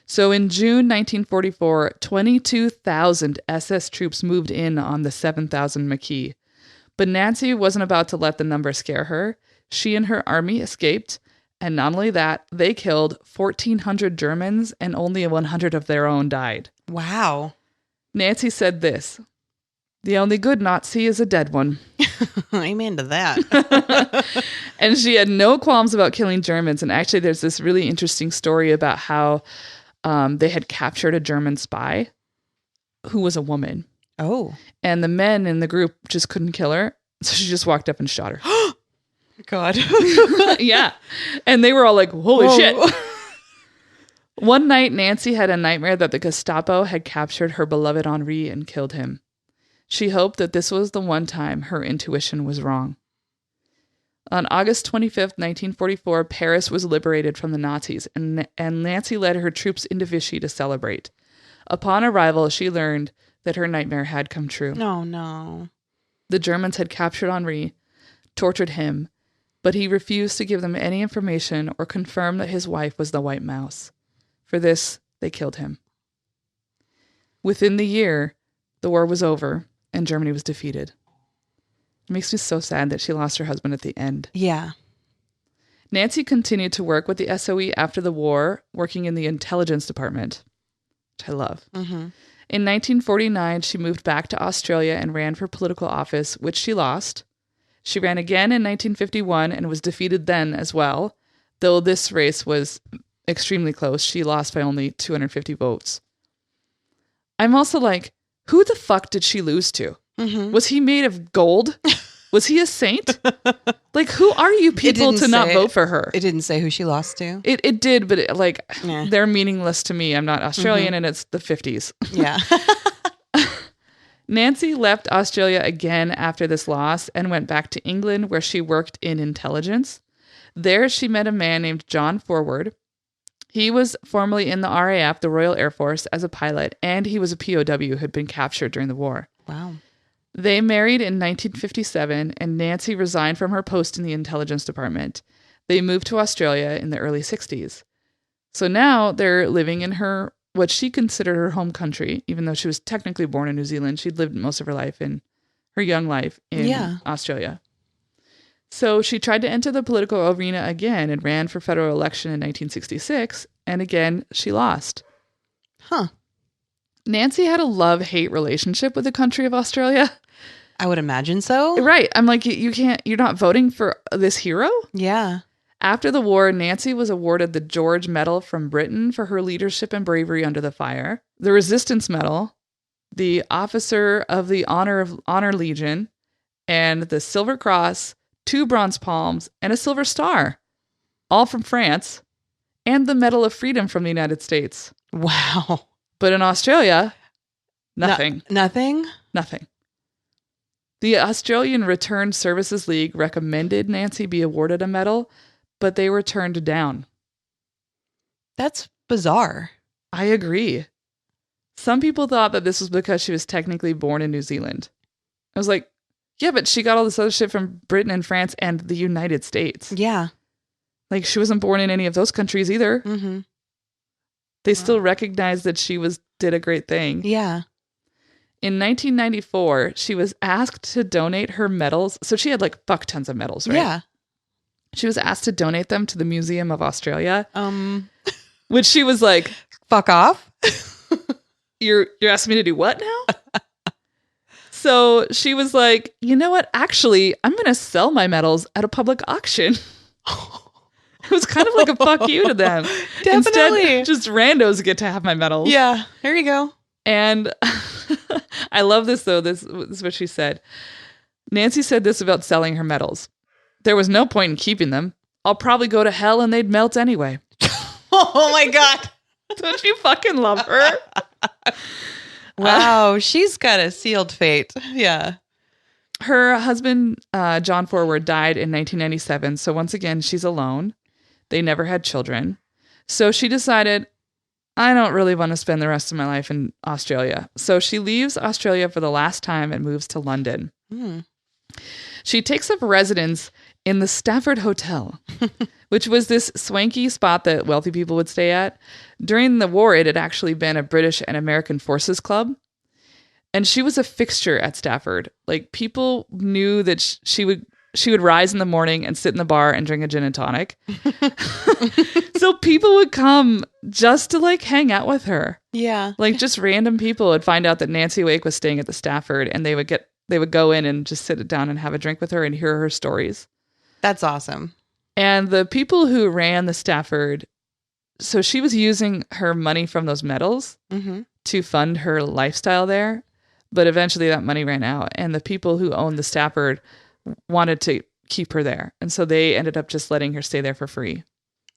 [SPEAKER 1] So in June 1944, 22,000 SS troops moved in on the 7,000 McKee. But Nancy wasn't about to let the number scare her. She and her army escaped, and not only that, they killed 1,400 Germans and only 100 of their own died.
[SPEAKER 4] Wow.
[SPEAKER 1] Nancy said this, "The only good Nazi is a dead one."
[SPEAKER 4] I'm into that.
[SPEAKER 1] And she had no qualms about killing Germans. And actually, there's this really interesting story about how they had captured a German spy who was a woman.
[SPEAKER 4] Oh.
[SPEAKER 1] And the men in the group just couldn't kill her. So she just walked up and shot her.
[SPEAKER 4] God.
[SPEAKER 1] Yeah. And they were all like, holy
[SPEAKER 4] Whoa.
[SPEAKER 1] shit. One night, Nancy had a nightmare that the Gestapo had captured her beloved Henri and killed him. She hoped that this was the one time her intuition was wrong. On August 25th, 1944, Paris was liberated from the Nazis, and Nancy led her troops into Vichy to celebrate. Upon arrival, she learned that her nightmare had come true.
[SPEAKER 4] No, no.
[SPEAKER 1] The Germans had captured Henri, tortured him, but he refused to give them any information or confirm that his wife was the White Mouse. For this, they killed him. Within the year, the war was over and Germany was defeated. It makes me so sad that she lost her husband at the end.
[SPEAKER 4] Yeah.
[SPEAKER 1] Nancy continued to work with the SOE after the war, working in the intelligence department, which I love.
[SPEAKER 4] Mm-hmm.
[SPEAKER 1] In 1949, she moved back to Australia and ran for political office, which she lost. She ran again in 1951 and was defeated then as well, though this race was extremely close. She lost by only 250 votes. I'm also like, who the fuck did she lose to?
[SPEAKER 4] Mm-hmm.
[SPEAKER 1] Was he made of gold? Was he a saint? Like, who are you people to not vote for her?
[SPEAKER 4] It didn't say who she lost to.
[SPEAKER 1] It did, but
[SPEAKER 4] Nah.
[SPEAKER 1] they're meaningless to me. I'm not Australian and it's the 50s.
[SPEAKER 4] Yeah.
[SPEAKER 1] Nancy left Australia again after this loss and went back to England where she worked in intelligence. There she met a man named John Forward. He was formerly in the RAF, the Royal Air Force, as a pilot, and he was a POW who had been captured during the war.
[SPEAKER 4] Wow.
[SPEAKER 1] They married in 1957, and Nancy resigned from her post in the intelligence department. They moved to Australia in the early 60s. So now they're living in what she considered her home country, even though she was technically born in New Zealand. She'd lived most of her young life in Australia. So she tried to enter the political arena again and ran for federal election in 1966, and again, she lost.
[SPEAKER 4] Huh.
[SPEAKER 1] Nancy had a love-hate relationship with the country of Australia.
[SPEAKER 4] I would imagine so.
[SPEAKER 1] Right. I'm like, you're not voting for this hero?
[SPEAKER 4] Yeah.
[SPEAKER 1] After the war, Nancy was awarded the George Medal from Britain for her leadership and bravery under the fire, the Resistance Medal, the Officer of the Honor Legion, and the Silver Cross, 2 Bronze Palms, and a Silver Star, all from France, and the Medal of Freedom from the United States.
[SPEAKER 4] Wow.
[SPEAKER 1] But in Australia, nothing.
[SPEAKER 4] Nothing?
[SPEAKER 1] Nothing. The Australian Returned Services League recommended Nancy be awarded a medal, but they were turned down.
[SPEAKER 4] That's bizarre.
[SPEAKER 1] I agree. Some people thought that this was because she was technically born in New Zealand. I was like, yeah, but she got all this other shit from Britain and France and the United States.
[SPEAKER 4] Yeah.
[SPEAKER 1] Like, she wasn't born in any of those countries either.
[SPEAKER 4] Mm-hmm.
[SPEAKER 1] They still recognized that she did a great thing.
[SPEAKER 4] Yeah.
[SPEAKER 1] In 1994, she was asked to donate her medals. So she had like fuck tons of medals, right?
[SPEAKER 4] Yeah.
[SPEAKER 1] She was asked to donate them to the Museum of Australia. Which she was like,
[SPEAKER 4] fuck off.
[SPEAKER 1] You're asking me to do what now? So she was like, you know what? Actually, I'm going to sell my medals at a public auction. It was kind of like a fuck you to them.
[SPEAKER 4] Definitely.
[SPEAKER 1] Instead, just randos get to have my medals.
[SPEAKER 4] Yeah. There you go.
[SPEAKER 1] And I love this, though. This is what she said. Nancy said this about selling her medals. There was no point in keeping them. I'll probably go to hell and they'd melt anyway.
[SPEAKER 4] Oh my God.
[SPEAKER 1] Don't you fucking love her?
[SPEAKER 4] Wow. She's got a sealed fate. Yeah.
[SPEAKER 1] Her husband, John Forward, died in 1997. So once again, she's alone. They never had children. So she decided, I don't really want to spend the rest of my life in Australia. So she leaves Australia for the last time and moves to London. She takes up residence in the Stafford Hotel, which was this swanky spot that wealthy people would stay at. During the war, it had actually been a British and American forces club. And she was a fixture at Stafford. Like, people knew that she would rise in the morning and sit in the bar and drink a gin and tonic. So people would come just to like hang out with her.
[SPEAKER 4] Yeah.
[SPEAKER 1] Like, just random people would find out that Nancy Wake was staying at the Stafford, and they would go in and just sit down and have a drink with her and hear her stories.
[SPEAKER 4] That's awesome.
[SPEAKER 1] And the people who ran the Stafford, so she was using her money from those medals to fund her lifestyle there. But eventually that money ran out, and the people who owned the Stafford wanted to keep her there. And so they ended up just letting her stay there for free.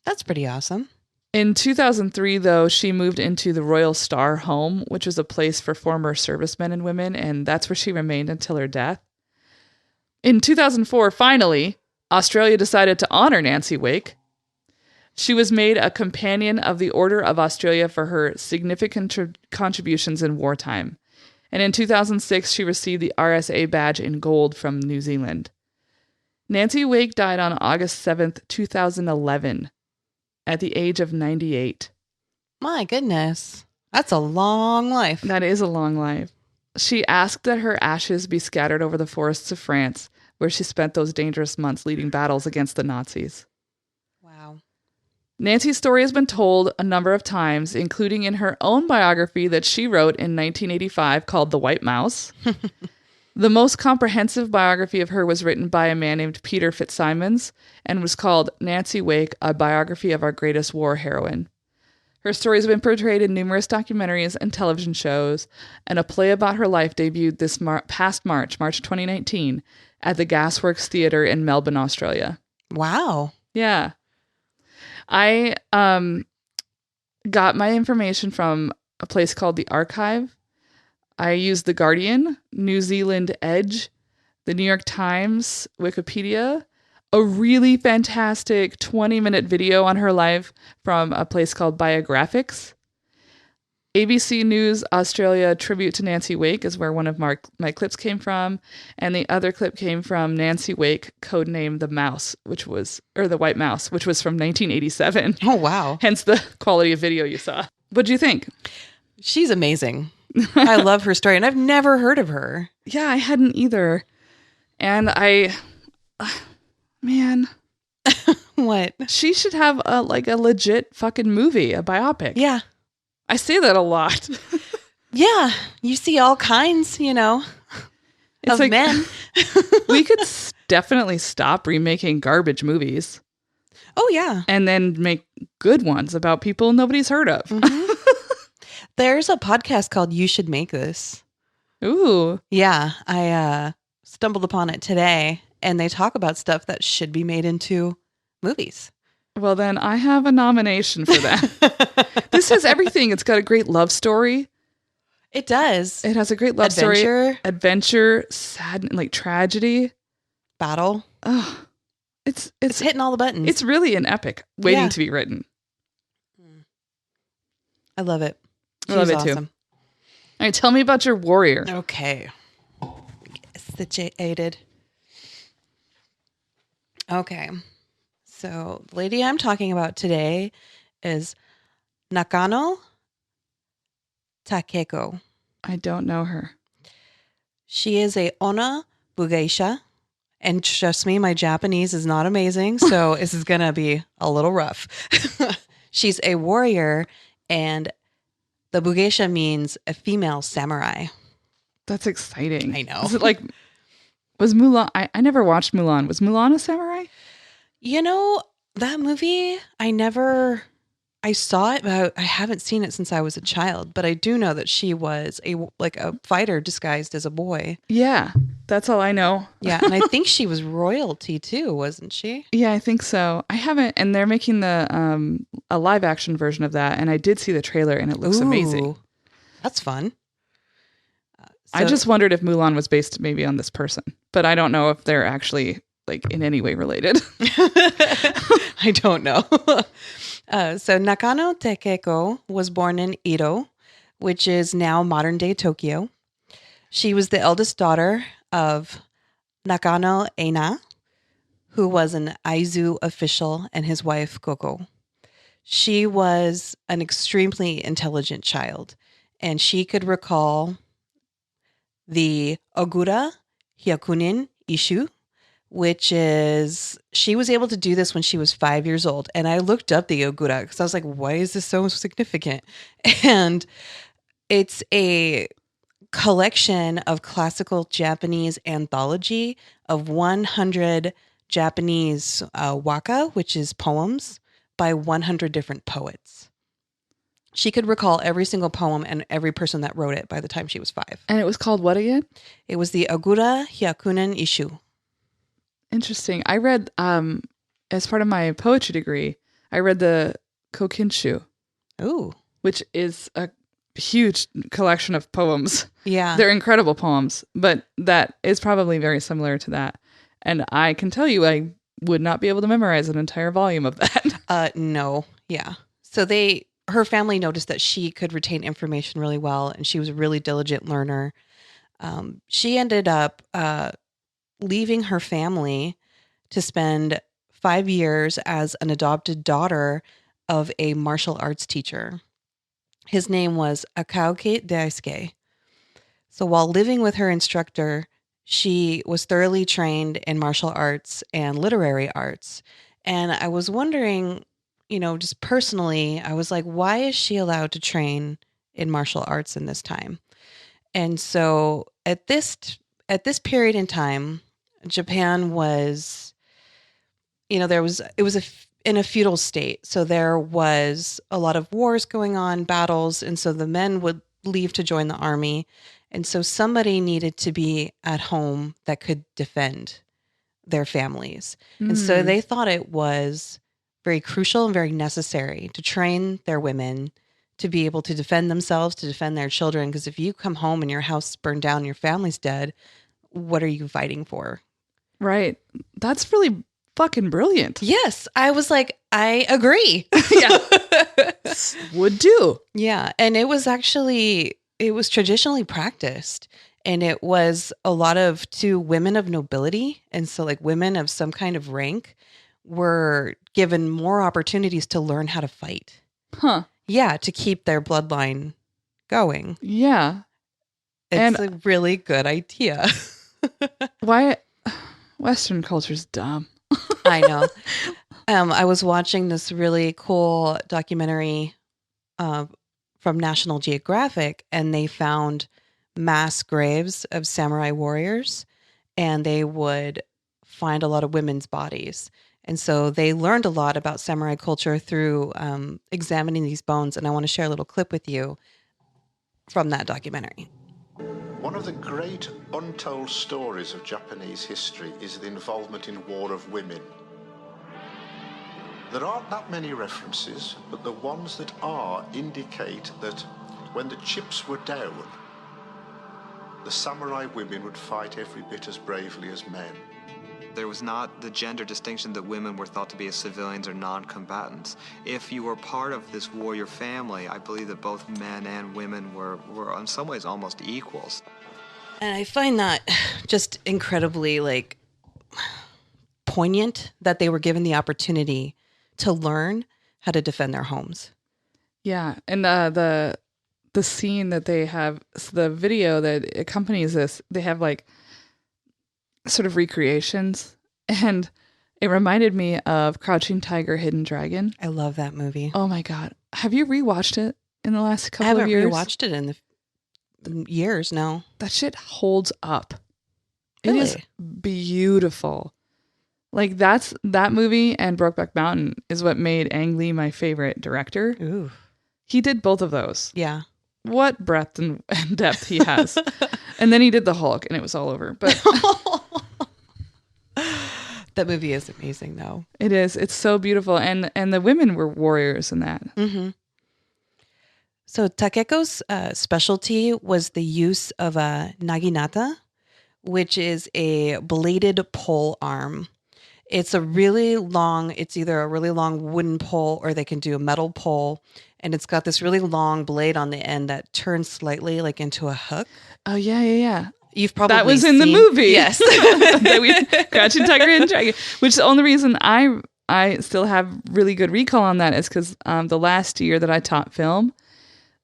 [SPEAKER 4] That's pretty awesome.
[SPEAKER 1] In 2003, though, she moved into the Royal Star Home, which was a place for former servicemen and women, and that's where she remained until her death. In 2004, finally, Australia decided to honor Nancy Wake. She was made a Companion of the Order of Australia for her significant contributions in wartime. And in 2006, she received the RSA badge in gold from New Zealand. Nancy Wake died on August 7th, 2011, at the age of 98.
[SPEAKER 4] My goodness. That's a long life.
[SPEAKER 1] That is a long life. She asked that her ashes be scattered over the forests of France, where she spent those dangerous months leading battles against the Nazis.
[SPEAKER 4] Wow.
[SPEAKER 1] Nancy's story has been told a number of times, including in her own biography that she wrote in 1985 called The White Mouse. The most comprehensive biography of her was written by a man named Peter Fitzsimons and was called Nancy Wake, A Biography of Our Greatest War Heroine. Her story has been portrayed in numerous documentaries and television shows, and a play about her life debuted this past March 2019, at the Gasworks Theatre in Melbourne, Australia.
[SPEAKER 4] Wow.
[SPEAKER 1] Yeah. I got my information from a place called The Archive. I used The Guardian, New Zealand Edge, the New York Times, Wikipedia, a really fantastic 20-minute video on her life from a place called Biographics. ABC News Australia Tribute to Nancy Wake is where one of my clips came from. And the other clip came from Nancy Wake, codenamed The White Mouse, which was from 1987.
[SPEAKER 4] Oh, wow.
[SPEAKER 1] Hence the quality of video you saw. What'd you think?
[SPEAKER 4] She's amazing. I love her story, and I've never heard of her.
[SPEAKER 1] Yeah, I hadn't either. And man,
[SPEAKER 4] What?
[SPEAKER 1] she should have a legit fucking movie, a biopic.
[SPEAKER 4] Yeah.
[SPEAKER 1] I say that a lot.
[SPEAKER 4] Yeah. You see all kinds,
[SPEAKER 1] It's
[SPEAKER 4] of
[SPEAKER 1] like,
[SPEAKER 4] men.
[SPEAKER 1] we could definitely stop remaking garbage movies
[SPEAKER 4] Oh, yeah.
[SPEAKER 1] and then make good ones about people nobody's heard of.
[SPEAKER 4] There's a podcast called You Should Make This.
[SPEAKER 1] Ooh.
[SPEAKER 4] Yeah. I stumbled upon it today, and they talk about stuff that should be made into movies.
[SPEAKER 1] Well, then I have a nomination for that. This has everything. It's got a great love story.
[SPEAKER 4] It does.
[SPEAKER 1] It has a great love story. Adventure, sad, like tragedy.
[SPEAKER 4] Battle.
[SPEAKER 1] Oh, it's
[SPEAKER 4] hitting all the buttons.
[SPEAKER 1] It's really an epic waiting
[SPEAKER 4] Yeah.
[SPEAKER 1] to be written.
[SPEAKER 4] I love it.
[SPEAKER 1] I love
[SPEAKER 4] She's
[SPEAKER 1] it too.
[SPEAKER 4] awesome.
[SPEAKER 1] All right, tell me about your warrior.
[SPEAKER 4] Okay. Situated. Okay. So the lady I'm talking about today is Nakano Takeko.
[SPEAKER 1] I don't know her.
[SPEAKER 4] She is a Onna Bugeisha. And trust me, my Japanese is not amazing, so this is going to be a little rough. She's a warrior, and the Bugeisha means a female samurai.
[SPEAKER 1] That's exciting.
[SPEAKER 4] I know.
[SPEAKER 1] Is it was Mulan? I never watched Mulan. Was Mulan a samurai?
[SPEAKER 4] That movie, I saw it, but I haven't seen it since I was a child. But I do know that she was a fighter disguised as a boy.
[SPEAKER 1] Yeah, that's all I know.
[SPEAKER 4] Yeah, and I think she was royalty too, wasn't she?
[SPEAKER 1] Yeah, I think so. I haven't, and they're making the a live action version of that, and I did see the trailer, and it looks amazing.
[SPEAKER 4] Ooh, that's fun.
[SPEAKER 1] I just wondered if Mulan was based maybe on this person, but I don't know if they're actually in any way related.
[SPEAKER 4] I don't know. So Nakano Takeko was born in Edo, which is now modern day Tokyo. She was the eldest daughter of Nakano Eina, who was an Aizu official, and his wife Koko. She was an extremely intelligent child, and she could recall the Ogura Hyakunin Ishu, which is, she was able to do this when she was 5 years old. And I looked up the Ogura because I was like, why is this so significant? And it's a collection of classical Japanese anthology of 100 Japanese waka, which is poems by 100 different poets. She could recall every single poem and every person that wrote it by the time she was 5.
[SPEAKER 1] And it was called what again?
[SPEAKER 4] It was the Ogura Hyakunin Ishu.
[SPEAKER 1] Interesting. I read, as part of my poetry degree, I read the Kokinshu,
[SPEAKER 4] Ooh.
[SPEAKER 1] which is a huge collection of poems.
[SPEAKER 4] Yeah.
[SPEAKER 1] They're incredible poems, but that is probably very similar to that. And I can tell you, I would not be able to memorize an entire volume of that.
[SPEAKER 4] No. Yeah. So her family noticed that she could retain information really well, and she was a really diligent learner. She ended up leaving her family to spend 5 years as an adopted daughter of a martial arts teacher. His name was Akaoke Daisuke. So while living with her instructor, she was thoroughly trained in martial arts and literary arts. And I was wondering, just personally, I was like, why is she allowed to train in martial arts in this time? And so at this period in time, Japan was, in a feudal state. So there was a lot of wars going on, battles. And so the men would leave to join the army. And so somebody needed to be at home that could defend their families. And so they thought it was very crucial and very necessary to train their women to be able to defend themselves, to defend their children. Because if you come home and your house burned down, your family's dead, what are you fighting for?
[SPEAKER 1] Right. That's really fucking brilliant.
[SPEAKER 4] Yes. I was like, I agree.
[SPEAKER 1] Yeah. Would do.
[SPEAKER 4] Yeah. And it was traditionally practiced. And it was a lot to women of nobility. And so like women of some kind of rank were given more opportunities to learn how to fight.
[SPEAKER 1] Huh.
[SPEAKER 4] Yeah. To keep their bloodline going.
[SPEAKER 1] Yeah.
[SPEAKER 4] It's a really good idea.
[SPEAKER 1] Why? Western culture's dumb.
[SPEAKER 4] I know. I was watching this really cool documentary from National Geographic, and they found mass graves of samurai warriors, and they would find a lot of women's bodies. And so they learned a lot about samurai culture through examining these bones. And I want to share a little clip with you from that documentary.
[SPEAKER 6] One of the great untold stories of Japanese history is the involvement in War of Women. There aren't that many references, but the ones that are indicate that when the chips were down, the samurai women would fight every bit as bravely as men.
[SPEAKER 7] There was not the gender distinction that women were thought to be as civilians or non-combatants. If you were part of this warrior family, I believe that both men and women were in some ways almost equals.
[SPEAKER 4] And I find that just incredibly poignant that they were given the opportunity to learn how to defend their homes.
[SPEAKER 1] Yeah. And the scene that they have, the video that accompanies this, they have sort of recreations, and it reminded me of Crouching Tiger, Hidden Dragon.
[SPEAKER 4] I love that movie.
[SPEAKER 1] Oh my God. Have you rewatched it in the last couple
[SPEAKER 4] I haven't
[SPEAKER 1] of years?
[SPEAKER 4] rewatched it in the years, no.
[SPEAKER 1] That shit holds up.
[SPEAKER 4] Really?
[SPEAKER 1] It is beautiful. That movie and Brokeback Mountain is what made Ang Lee my favorite director.
[SPEAKER 4] Ooh.
[SPEAKER 1] He did both of those.
[SPEAKER 4] Yeah.
[SPEAKER 1] What breadth and depth he has. And then he did the Hulk, and it was all over. But
[SPEAKER 4] that movie is amazing, though.
[SPEAKER 1] it is. It's so beautiful. And the women were warriors in that.
[SPEAKER 4] Mm-hmm. So Takeko's specialty was the use of a naginata, which is a bladed pole arm. It's either a really long wooden pole, or they can do a metal pole. And it's got this really long blade on the end that turns slightly into a hook.
[SPEAKER 1] Oh, yeah.
[SPEAKER 4] You've probably
[SPEAKER 1] that was in the movie.
[SPEAKER 4] Yes.
[SPEAKER 1] Crouching Tiger, Hidden Dragon. Which the only reason I still have really good recall on that is because the last year that I taught film,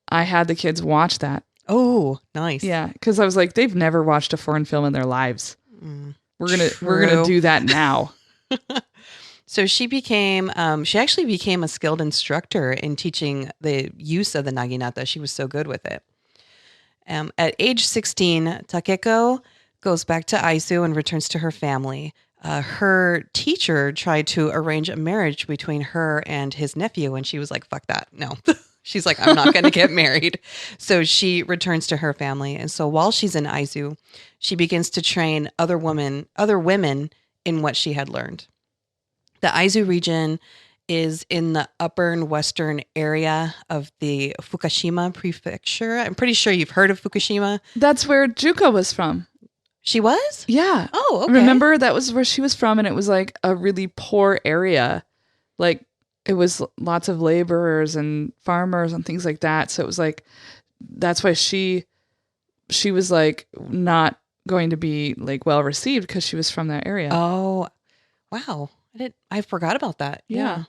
[SPEAKER 1] I had the kids watch that.
[SPEAKER 4] Oh, nice.
[SPEAKER 1] Yeah, because I was like, they've never watched a foreign film in their lives. We're gonna do that now.
[SPEAKER 4] So she actually became a skilled instructor in teaching the use of the naginata. She was so good with it. At age 16, Takeko goes back to Aizu and returns to her family. Her teacher tried to arrange a marriage between her and his nephew, and she was like, fuck that. No. She's like, I'm not going to get married. So she returns to her family. And so while she's in Aizu, she begins to train other women in what she had learned. The Aizu region is in the upper and western area of the Fukushima prefecture. I'm pretty sure you've heard of Fukushima.
[SPEAKER 1] That's where Juko was from.
[SPEAKER 4] She was?
[SPEAKER 1] Yeah.
[SPEAKER 4] Oh, okay.
[SPEAKER 1] Remember, that was where she was from, and it was like a really poor area. It was lots of laborers and farmers and things like that. So it was that's why she was not going to be well received, because she was from that area.
[SPEAKER 4] Oh, Wow. I forgot about that.
[SPEAKER 1] Yeah.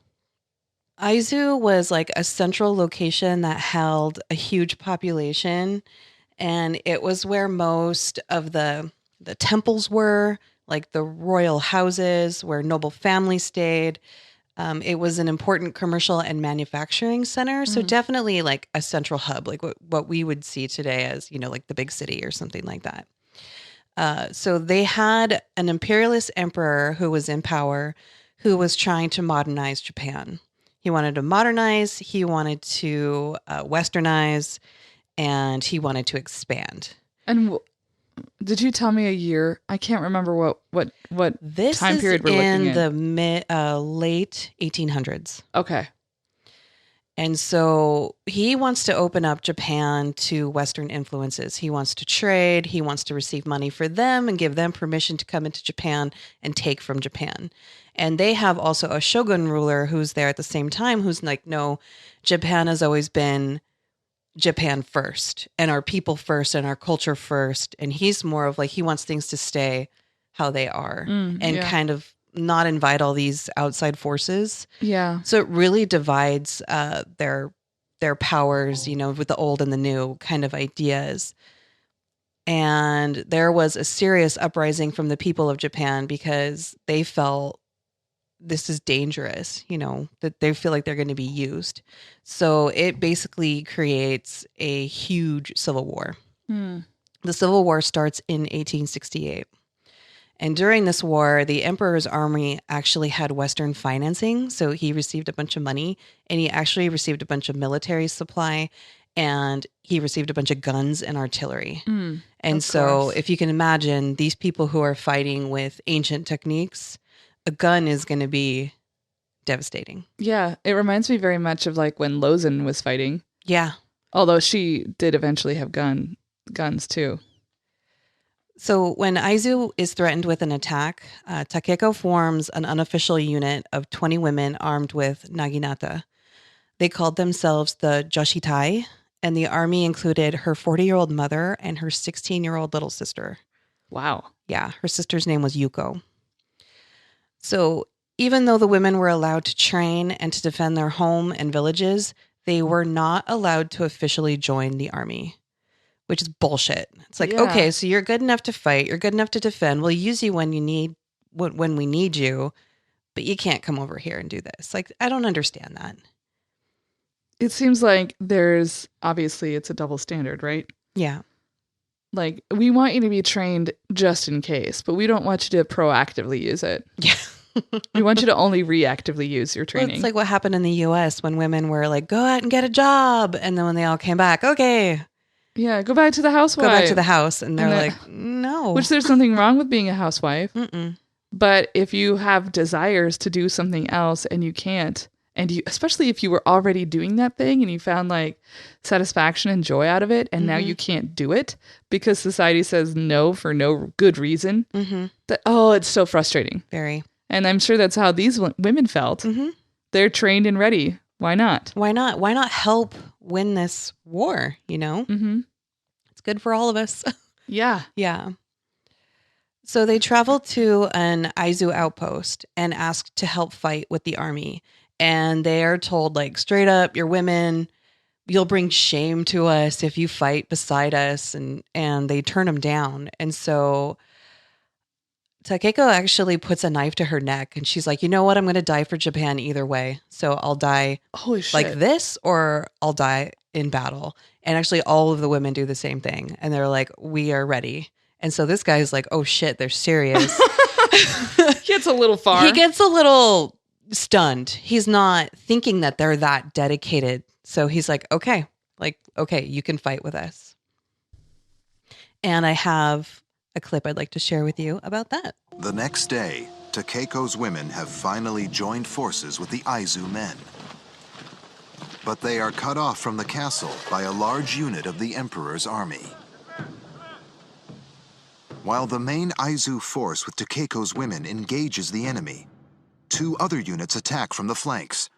[SPEAKER 4] Aizu was like a central location that held a huge population, and it was where most of the temples were, like the royal houses where noble families stayed. It was an important commercial and manufacturing center, so definitely like a central hub, like what we would see today as, like the big city or something like that. So they had an imperialist emperor who was in power, who was trying to modernize Japan. He wanted to modernize, he wanted to westernize, and he wanted to expand.
[SPEAKER 1] And did you tell me a year? I can't remember what
[SPEAKER 4] This
[SPEAKER 1] time
[SPEAKER 4] is
[SPEAKER 1] period we're looking
[SPEAKER 4] in
[SPEAKER 1] at.
[SPEAKER 4] the late 1800s.
[SPEAKER 1] Okay.
[SPEAKER 4] And so he wants to open up Japan to Western influences. He wants to trade. He wants to receive money for them and give them permission to come into Japan and take from Japan. And they have also a shogun ruler who's there at the same time, who's like, no, Japan has always been Japan first, and our people first, and our culture first. And he's more of like, he wants things to stay how they are and kind of not invite all these outside forces.
[SPEAKER 1] Yeah.
[SPEAKER 4] So it really divides their powers, with the old and the new kind of ideas. And there was a serious uprising from the people of Japan because they felt this is dangerous, that they feel like they're going to be used. So it basically creates a huge civil war. The Civil War starts in 1868. And during this war, the emperor's army actually had Western financing. So he received a bunch of money, and he actually received a bunch of military supply, and he received a bunch of guns and artillery. And so if you can imagine these people who are fighting with ancient techniques, a gun is going to be devastating.
[SPEAKER 1] Yeah. It reminds me very much of like when Lozen was fighting.
[SPEAKER 4] Yeah.
[SPEAKER 1] Although she did eventually have guns too.
[SPEAKER 4] So when Aizu is threatened with an attack, Takeko forms an unofficial unit of 20 women armed with naginata. They called themselves the Joshitai, and the army included her 40-year-old mother and her 16-year-old little sister.
[SPEAKER 1] Wow.
[SPEAKER 4] Yeah, her sister's name was Yuko. So even though the women were allowed to train and to defend their home and villages, they were not allowed to officially join the army, which is bullshit. It's like, okay, so you're good enough to fight, you're good enough to defend. We'll use you when we need you, but you can't come over here and do this. Like, I don't understand that.
[SPEAKER 1] It seems like obviously it's a double standard, right?
[SPEAKER 4] Yeah.
[SPEAKER 1] Like, we want you to be trained just in case, but we don't want you to proactively use it.
[SPEAKER 4] Yeah.
[SPEAKER 1] We want you to only reactively use your training.
[SPEAKER 4] Well, it's like what happened in the U.S. when women were like, go out and get a job. And then when they all came back, okay.
[SPEAKER 1] Yeah, go back to the housewife.
[SPEAKER 4] Go back to the house. And they're like, no.
[SPEAKER 1] Which there's nothing wrong with being a housewife.
[SPEAKER 4] Mm-mm.
[SPEAKER 1] But if you have desires to do something else and you can't, especially if you were already doing that thing and you found like satisfaction and joy out of it, and now you can't do it because society says no for no good reason, it's so frustrating.
[SPEAKER 4] Very.
[SPEAKER 1] And I'm sure that's how these women felt. They're trained and ready. Why not?
[SPEAKER 4] Why not? Why not help win this war? It's good for all of us.
[SPEAKER 1] Yeah.
[SPEAKER 4] Yeah. So they traveled to an Aizu outpost and asked to help fight with the army. And they are told, like, straight up, you're women, you'll bring shame to us if you fight beside us. And they turn them down. And so Takeko actually puts a knife to her neck, and she's like, you know what? I'm going to die for Japan either way. So I'll die like this, or I'll die in battle. And actually all of the women do the same thing. And they're like, we are ready. And so this guy's like, oh shit, they're serious.
[SPEAKER 1] He gets a little far.
[SPEAKER 4] He gets a little stunned. He's not thinking that they're that dedicated. So he's like, okay, you can fight with us. And I have a clip I'd like to share with you about that.
[SPEAKER 8] The next day, Takeko's women have finally joined forces with the Aizu men. But they are cut off from the castle by a large unit of the emperor's army. While the main Aizu force with Takeko's women engages the enemy, 2 other units attack from the flanks.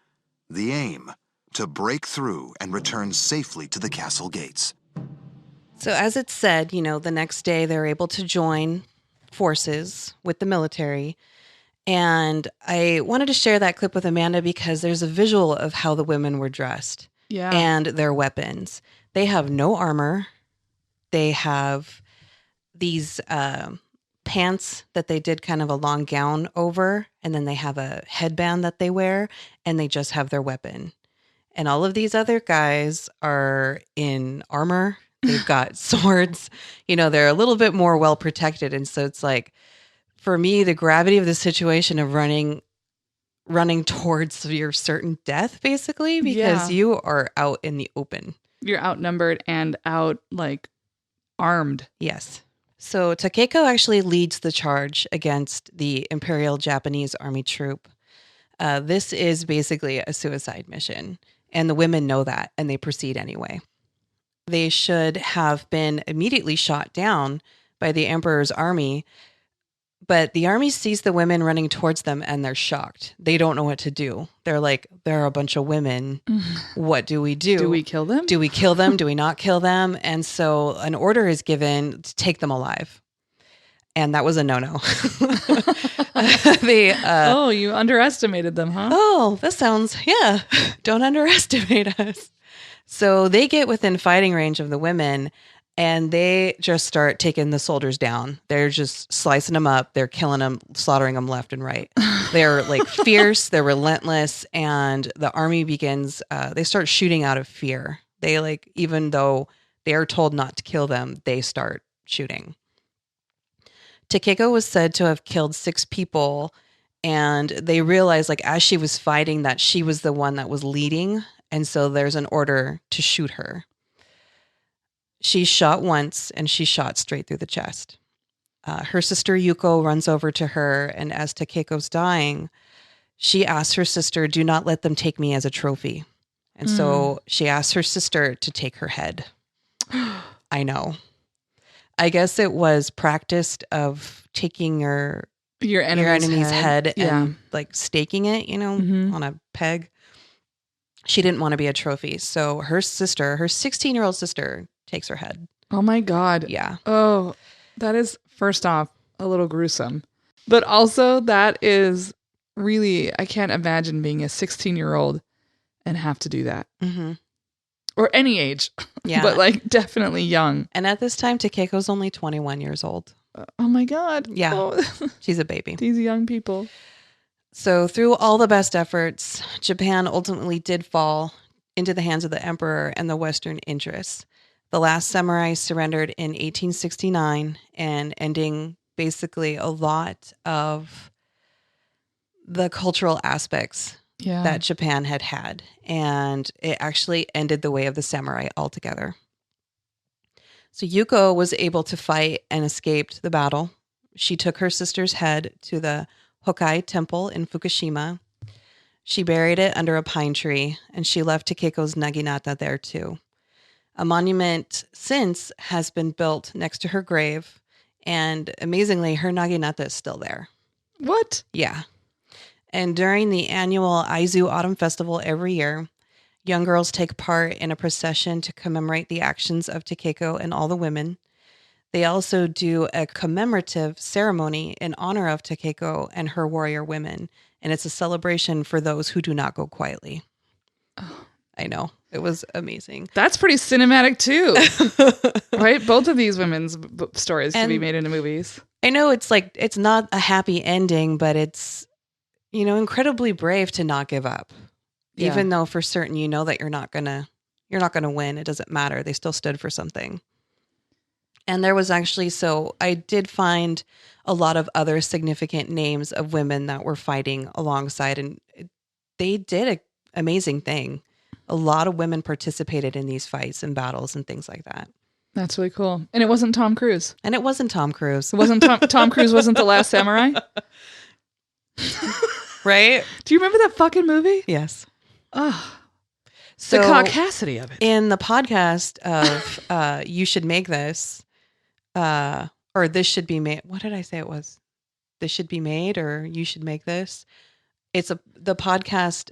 [SPEAKER 8] The aim, to break through and return safely to the castle gates.
[SPEAKER 4] So as it said, the next day they're able to join forces with the military. And I wanted to share that clip with Amanda because there's a visual of how the women were dressed
[SPEAKER 1] Yeah.
[SPEAKER 4] and their weapons. They have no armor. They have these pants that they did kind of a long gown over, and then they have a headband that they wear, and they just have their weapon. And all of these other guys are in armor. They've got swords. They're a little bit more well protected. And so it's like, for me, the gravity of the situation of running towards your certain death, basically, because you are out in the open.
[SPEAKER 1] You're outnumbered and out, like, armed.
[SPEAKER 4] Yes. So Takeko actually leads the charge against the Imperial Japanese Army troop. This is basically a suicide mission, and the women know that, and they proceed anyway. They should have been immediately shot down by the Emperor's army, but the army sees the women running towards them, and they're shocked. They don't know what to do. They're like, there are a bunch of women. What do we do?
[SPEAKER 1] Do we kill them?
[SPEAKER 4] Do we kill them? Do we not kill them? And so an order is given to take them alive. And that was a no-no.
[SPEAKER 1] Oh, you underestimated them, huh?
[SPEAKER 4] Oh, that sounds, yeah. Don't underestimate us. So they get within fighting range of the women, and they just start taking the soldiers down. They're just slicing them up. They're killing them, slaughtering them left and right. They're like fierce. They're relentless. And the army begins, they start shooting out of fear. They like, even though they are told not to kill them, they start shooting. Takeko was said to have killed 6 people. And they realized, like, as she was fighting, that she was the one that was leading. And so there's an order to shoot her. She shot once, and she shot straight through the chest. Her sister Yuko runs over to her, and as Takeko's dying, she asks her sister, do not let them take me as a trophy. And so she asks her sister to take her head. I know. I guess it was practiced of taking your enemy's head and like staking it, on a peg. She didn't want to be a trophy. So her sister, her 16-year-old sister, takes her head.
[SPEAKER 1] Oh my God.
[SPEAKER 4] Yeah.
[SPEAKER 1] Oh, that is, first off, a little gruesome. But also, that is really, I can't imagine being a 16-year-old and have to do that.
[SPEAKER 4] Mm-hmm.
[SPEAKER 1] Or any age.
[SPEAKER 4] Yeah.
[SPEAKER 1] But like definitely young.
[SPEAKER 4] And at this time, Takeko's only 21 years old.
[SPEAKER 1] Oh my God.
[SPEAKER 4] Yeah.
[SPEAKER 1] Oh.
[SPEAKER 4] She's a baby.
[SPEAKER 1] These young people.
[SPEAKER 4] So through all the best efforts, Japan ultimately did fall into the hands of the emperor and the Western interests. The last samurai surrendered in 1869, and ending basically a lot of the cultural aspects that Japan had had. And it actually ended the way of the samurai altogether. So Yuko was able to fight and escaped the battle. She took her sister's head to the Hokai Temple in Fukushima. She buried it under a pine tree, and she left Takeko's naginata there too. A monument since has been built next to her grave, and amazingly, her naginata is still there.
[SPEAKER 1] What?
[SPEAKER 4] Yeah. And during the annual Aizu Autumn Festival every year, young girls take part in a procession to commemorate the actions of Takeko and all the women. They also do a commemorative ceremony in honor of Takeko and her warrior women, and it's a celebration for those who do not go quietly. Oh. I know. It was amazing.
[SPEAKER 1] That's pretty cinematic too. Right? Both of these women's stories can be made into movies.
[SPEAKER 4] I know it's like, it's not a happy ending, but it's, incredibly brave to not give up. Yeah. Even though for certain, that you're not going to win. It doesn't matter. They still stood for something. And there was actually, so I did find a lot of other significant names of women that were fighting alongside, and they did an amazing thing. A lot of women participated in these fights and battles and things like that.
[SPEAKER 1] That's really cool. And it wasn't Tom Cruise.
[SPEAKER 4] And it wasn't Tom Cruise.
[SPEAKER 1] It wasn't Tom Cruise wasn't The Last Samurai?
[SPEAKER 4] Right?
[SPEAKER 1] Do you remember that fucking movie?
[SPEAKER 4] Yes.
[SPEAKER 1] Oh.
[SPEAKER 4] So
[SPEAKER 1] the caucasity of it.
[SPEAKER 4] In the podcast of You Should Make This, or This Should Be Made. What did I say it was? This Should Be Made, or You Should Make This. The podcast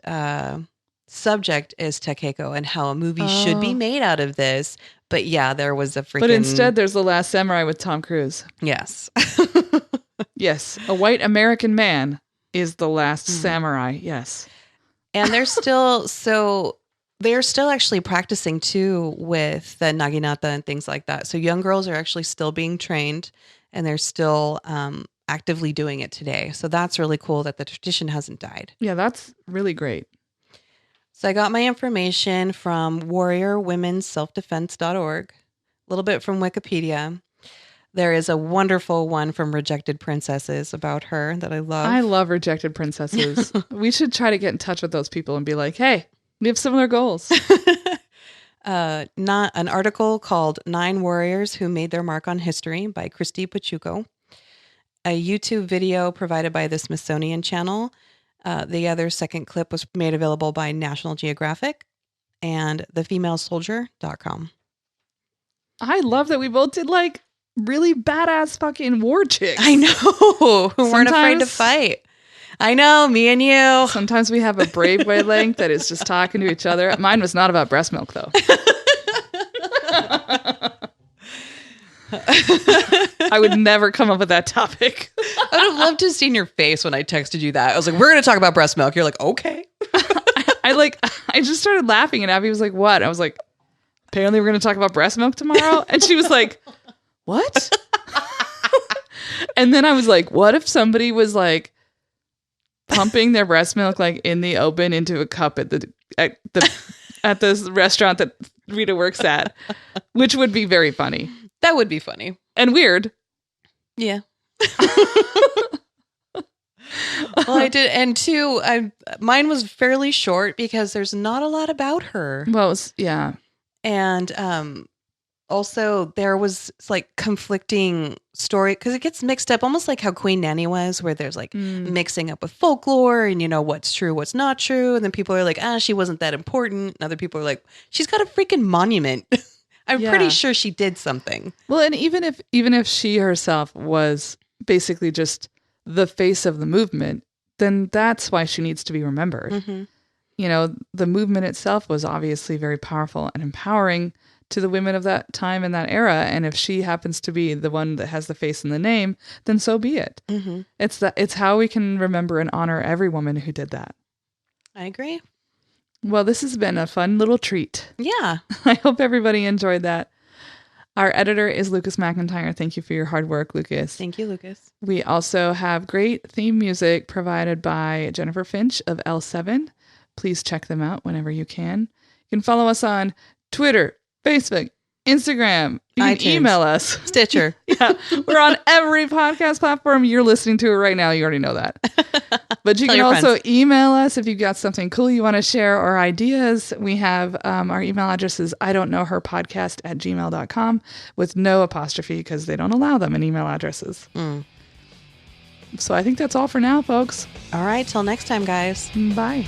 [SPEAKER 4] subject is Takeko and how a movie should be made out of this. But yeah, there was a freaking...
[SPEAKER 1] But instead, there's The Last Samurai with Tom Cruise.
[SPEAKER 4] Yes.
[SPEAKER 1] Yes. A white American man is the last samurai. Yes.
[SPEAKER 4] And they're still actually practicing too with the naginata and things like that. So young girls are actually still being trained, and they're still actively doing it today. So that's really cool that the tradition hasn't died.
[SPEAKER 1] Yeah, that's really great.
[SPEAKER 4] So I got my information from warriorwomenselfdefense.org, a little bit from Wikipedia. There is a wonderful one from Rejected Princesses about her that I love.
[SPEAKER 1] I love Rejected Princesses. We should try to get in touch with those people and be like, hey, we have similar goals.
[SPEAKER 4] Not an article called 9 Warriors Who Made Their Mark on History by Christy Pachuco. A YouTube video provided by the Smithsonian Channel. The other second clip was made available by National Geographic and thefemalesoldier.com.
[SPEAKER 1] I love that we both did like really badass fucking war chicks.
[SPEAKER 4] I know. Who weren't afraid to
[SPEAKER 1] Sometimes-
[SPEAKER 4] fight. I know, me and you.
[SPEAKER 1] Sometimes we have a brave wavelength that is just talking to each other. Mine was not about breast milk, though. I would never come up with that topic.
[SPEAKER 4] I would have loved to have seen your face when I texted you that. I was like, we're going to talk about breast milk. You're like, okay.
[SPEAKER 1] I just started laughing, and Abby was like, what? I was like, apparently we're going to talk about breast milk tomorrow. And she was like, what? And then I was like, what if somebody was like pumping their breast milk like in the open into a cup at the this restaurant that Rita works at, which would be very funny.
[SPEAKER 4] That would be funny.
[SPEAKER 1] And weird.
[SPEAKER 4] Yeah. Well, I did. And two, mine was fairly short because there's not a lot about her.
[SPEAKER 1] Well, it was, yeah.
[SPEAKER 4] And also there was like conflicting story because it gets mixed up almost like how Queen Nanny was, where there's like mixing up with folklore and what's true, what's not true. And then people are like, she wasn't that important. And other people are like, she's got a freaking monument. I'm pretty sure she did something.
[SPEAKER 1] Well, and even if she herself was basically just the face of the movement, then that's why she needs to be remembered.
[SPEAKER 4] Mm-hmm.
[SPEAKER 1] The movement itself was obviously very powerful and empowering to the women of that time and that era. And if she happens to be the one that has the face and the name, then so be it.
[SPEAKER 4] Mm-hmm.
[SPEAKER 1] It's how we can remember and honor every woman who did that.
[SPEAKER 4] I agree.
[SPEAKER 1] Well, this has been a fun little treat.
[SPEAKER 4] Yeah.
[SPEAKER 1] I hope everybody enjoyed that. Our editor is Lucas McIntyre. Thank you for your hard work, Lucas.
[SPEAKER 4] Thank you, Lucas.
[SPEAKER 1] We also have great theme music provided by Jennifer Finch of L7. Please check them out whenever you can. You can follow us on Twitter, Facebook, Instagram. You can
[SPEAKER 4] iTunes.
[SPEAKER 1] email us.
[SPEAKER 4] Stitcher.
[SPEAKER 1] Yeah, we're on every podcast platform. You're listening to it right now. You already know that. But you
[SPEAKER 4] Tell
[SPEAKER 1] can
[SPEAKER 4] your
[SPEAKER 1] also
[SPEAKER 4] friends.
[SPEAKER 1] email us if you've got something cool you want to share or ideas. We have our email address is idon'tknowherpodcast@gmail.com with no apostrophe because they don't allow them in email addresses. So I think that's all for now, folks.
[SPEAKER 4] All right. Till next time, guys.
[SPEAKER 1] Bye.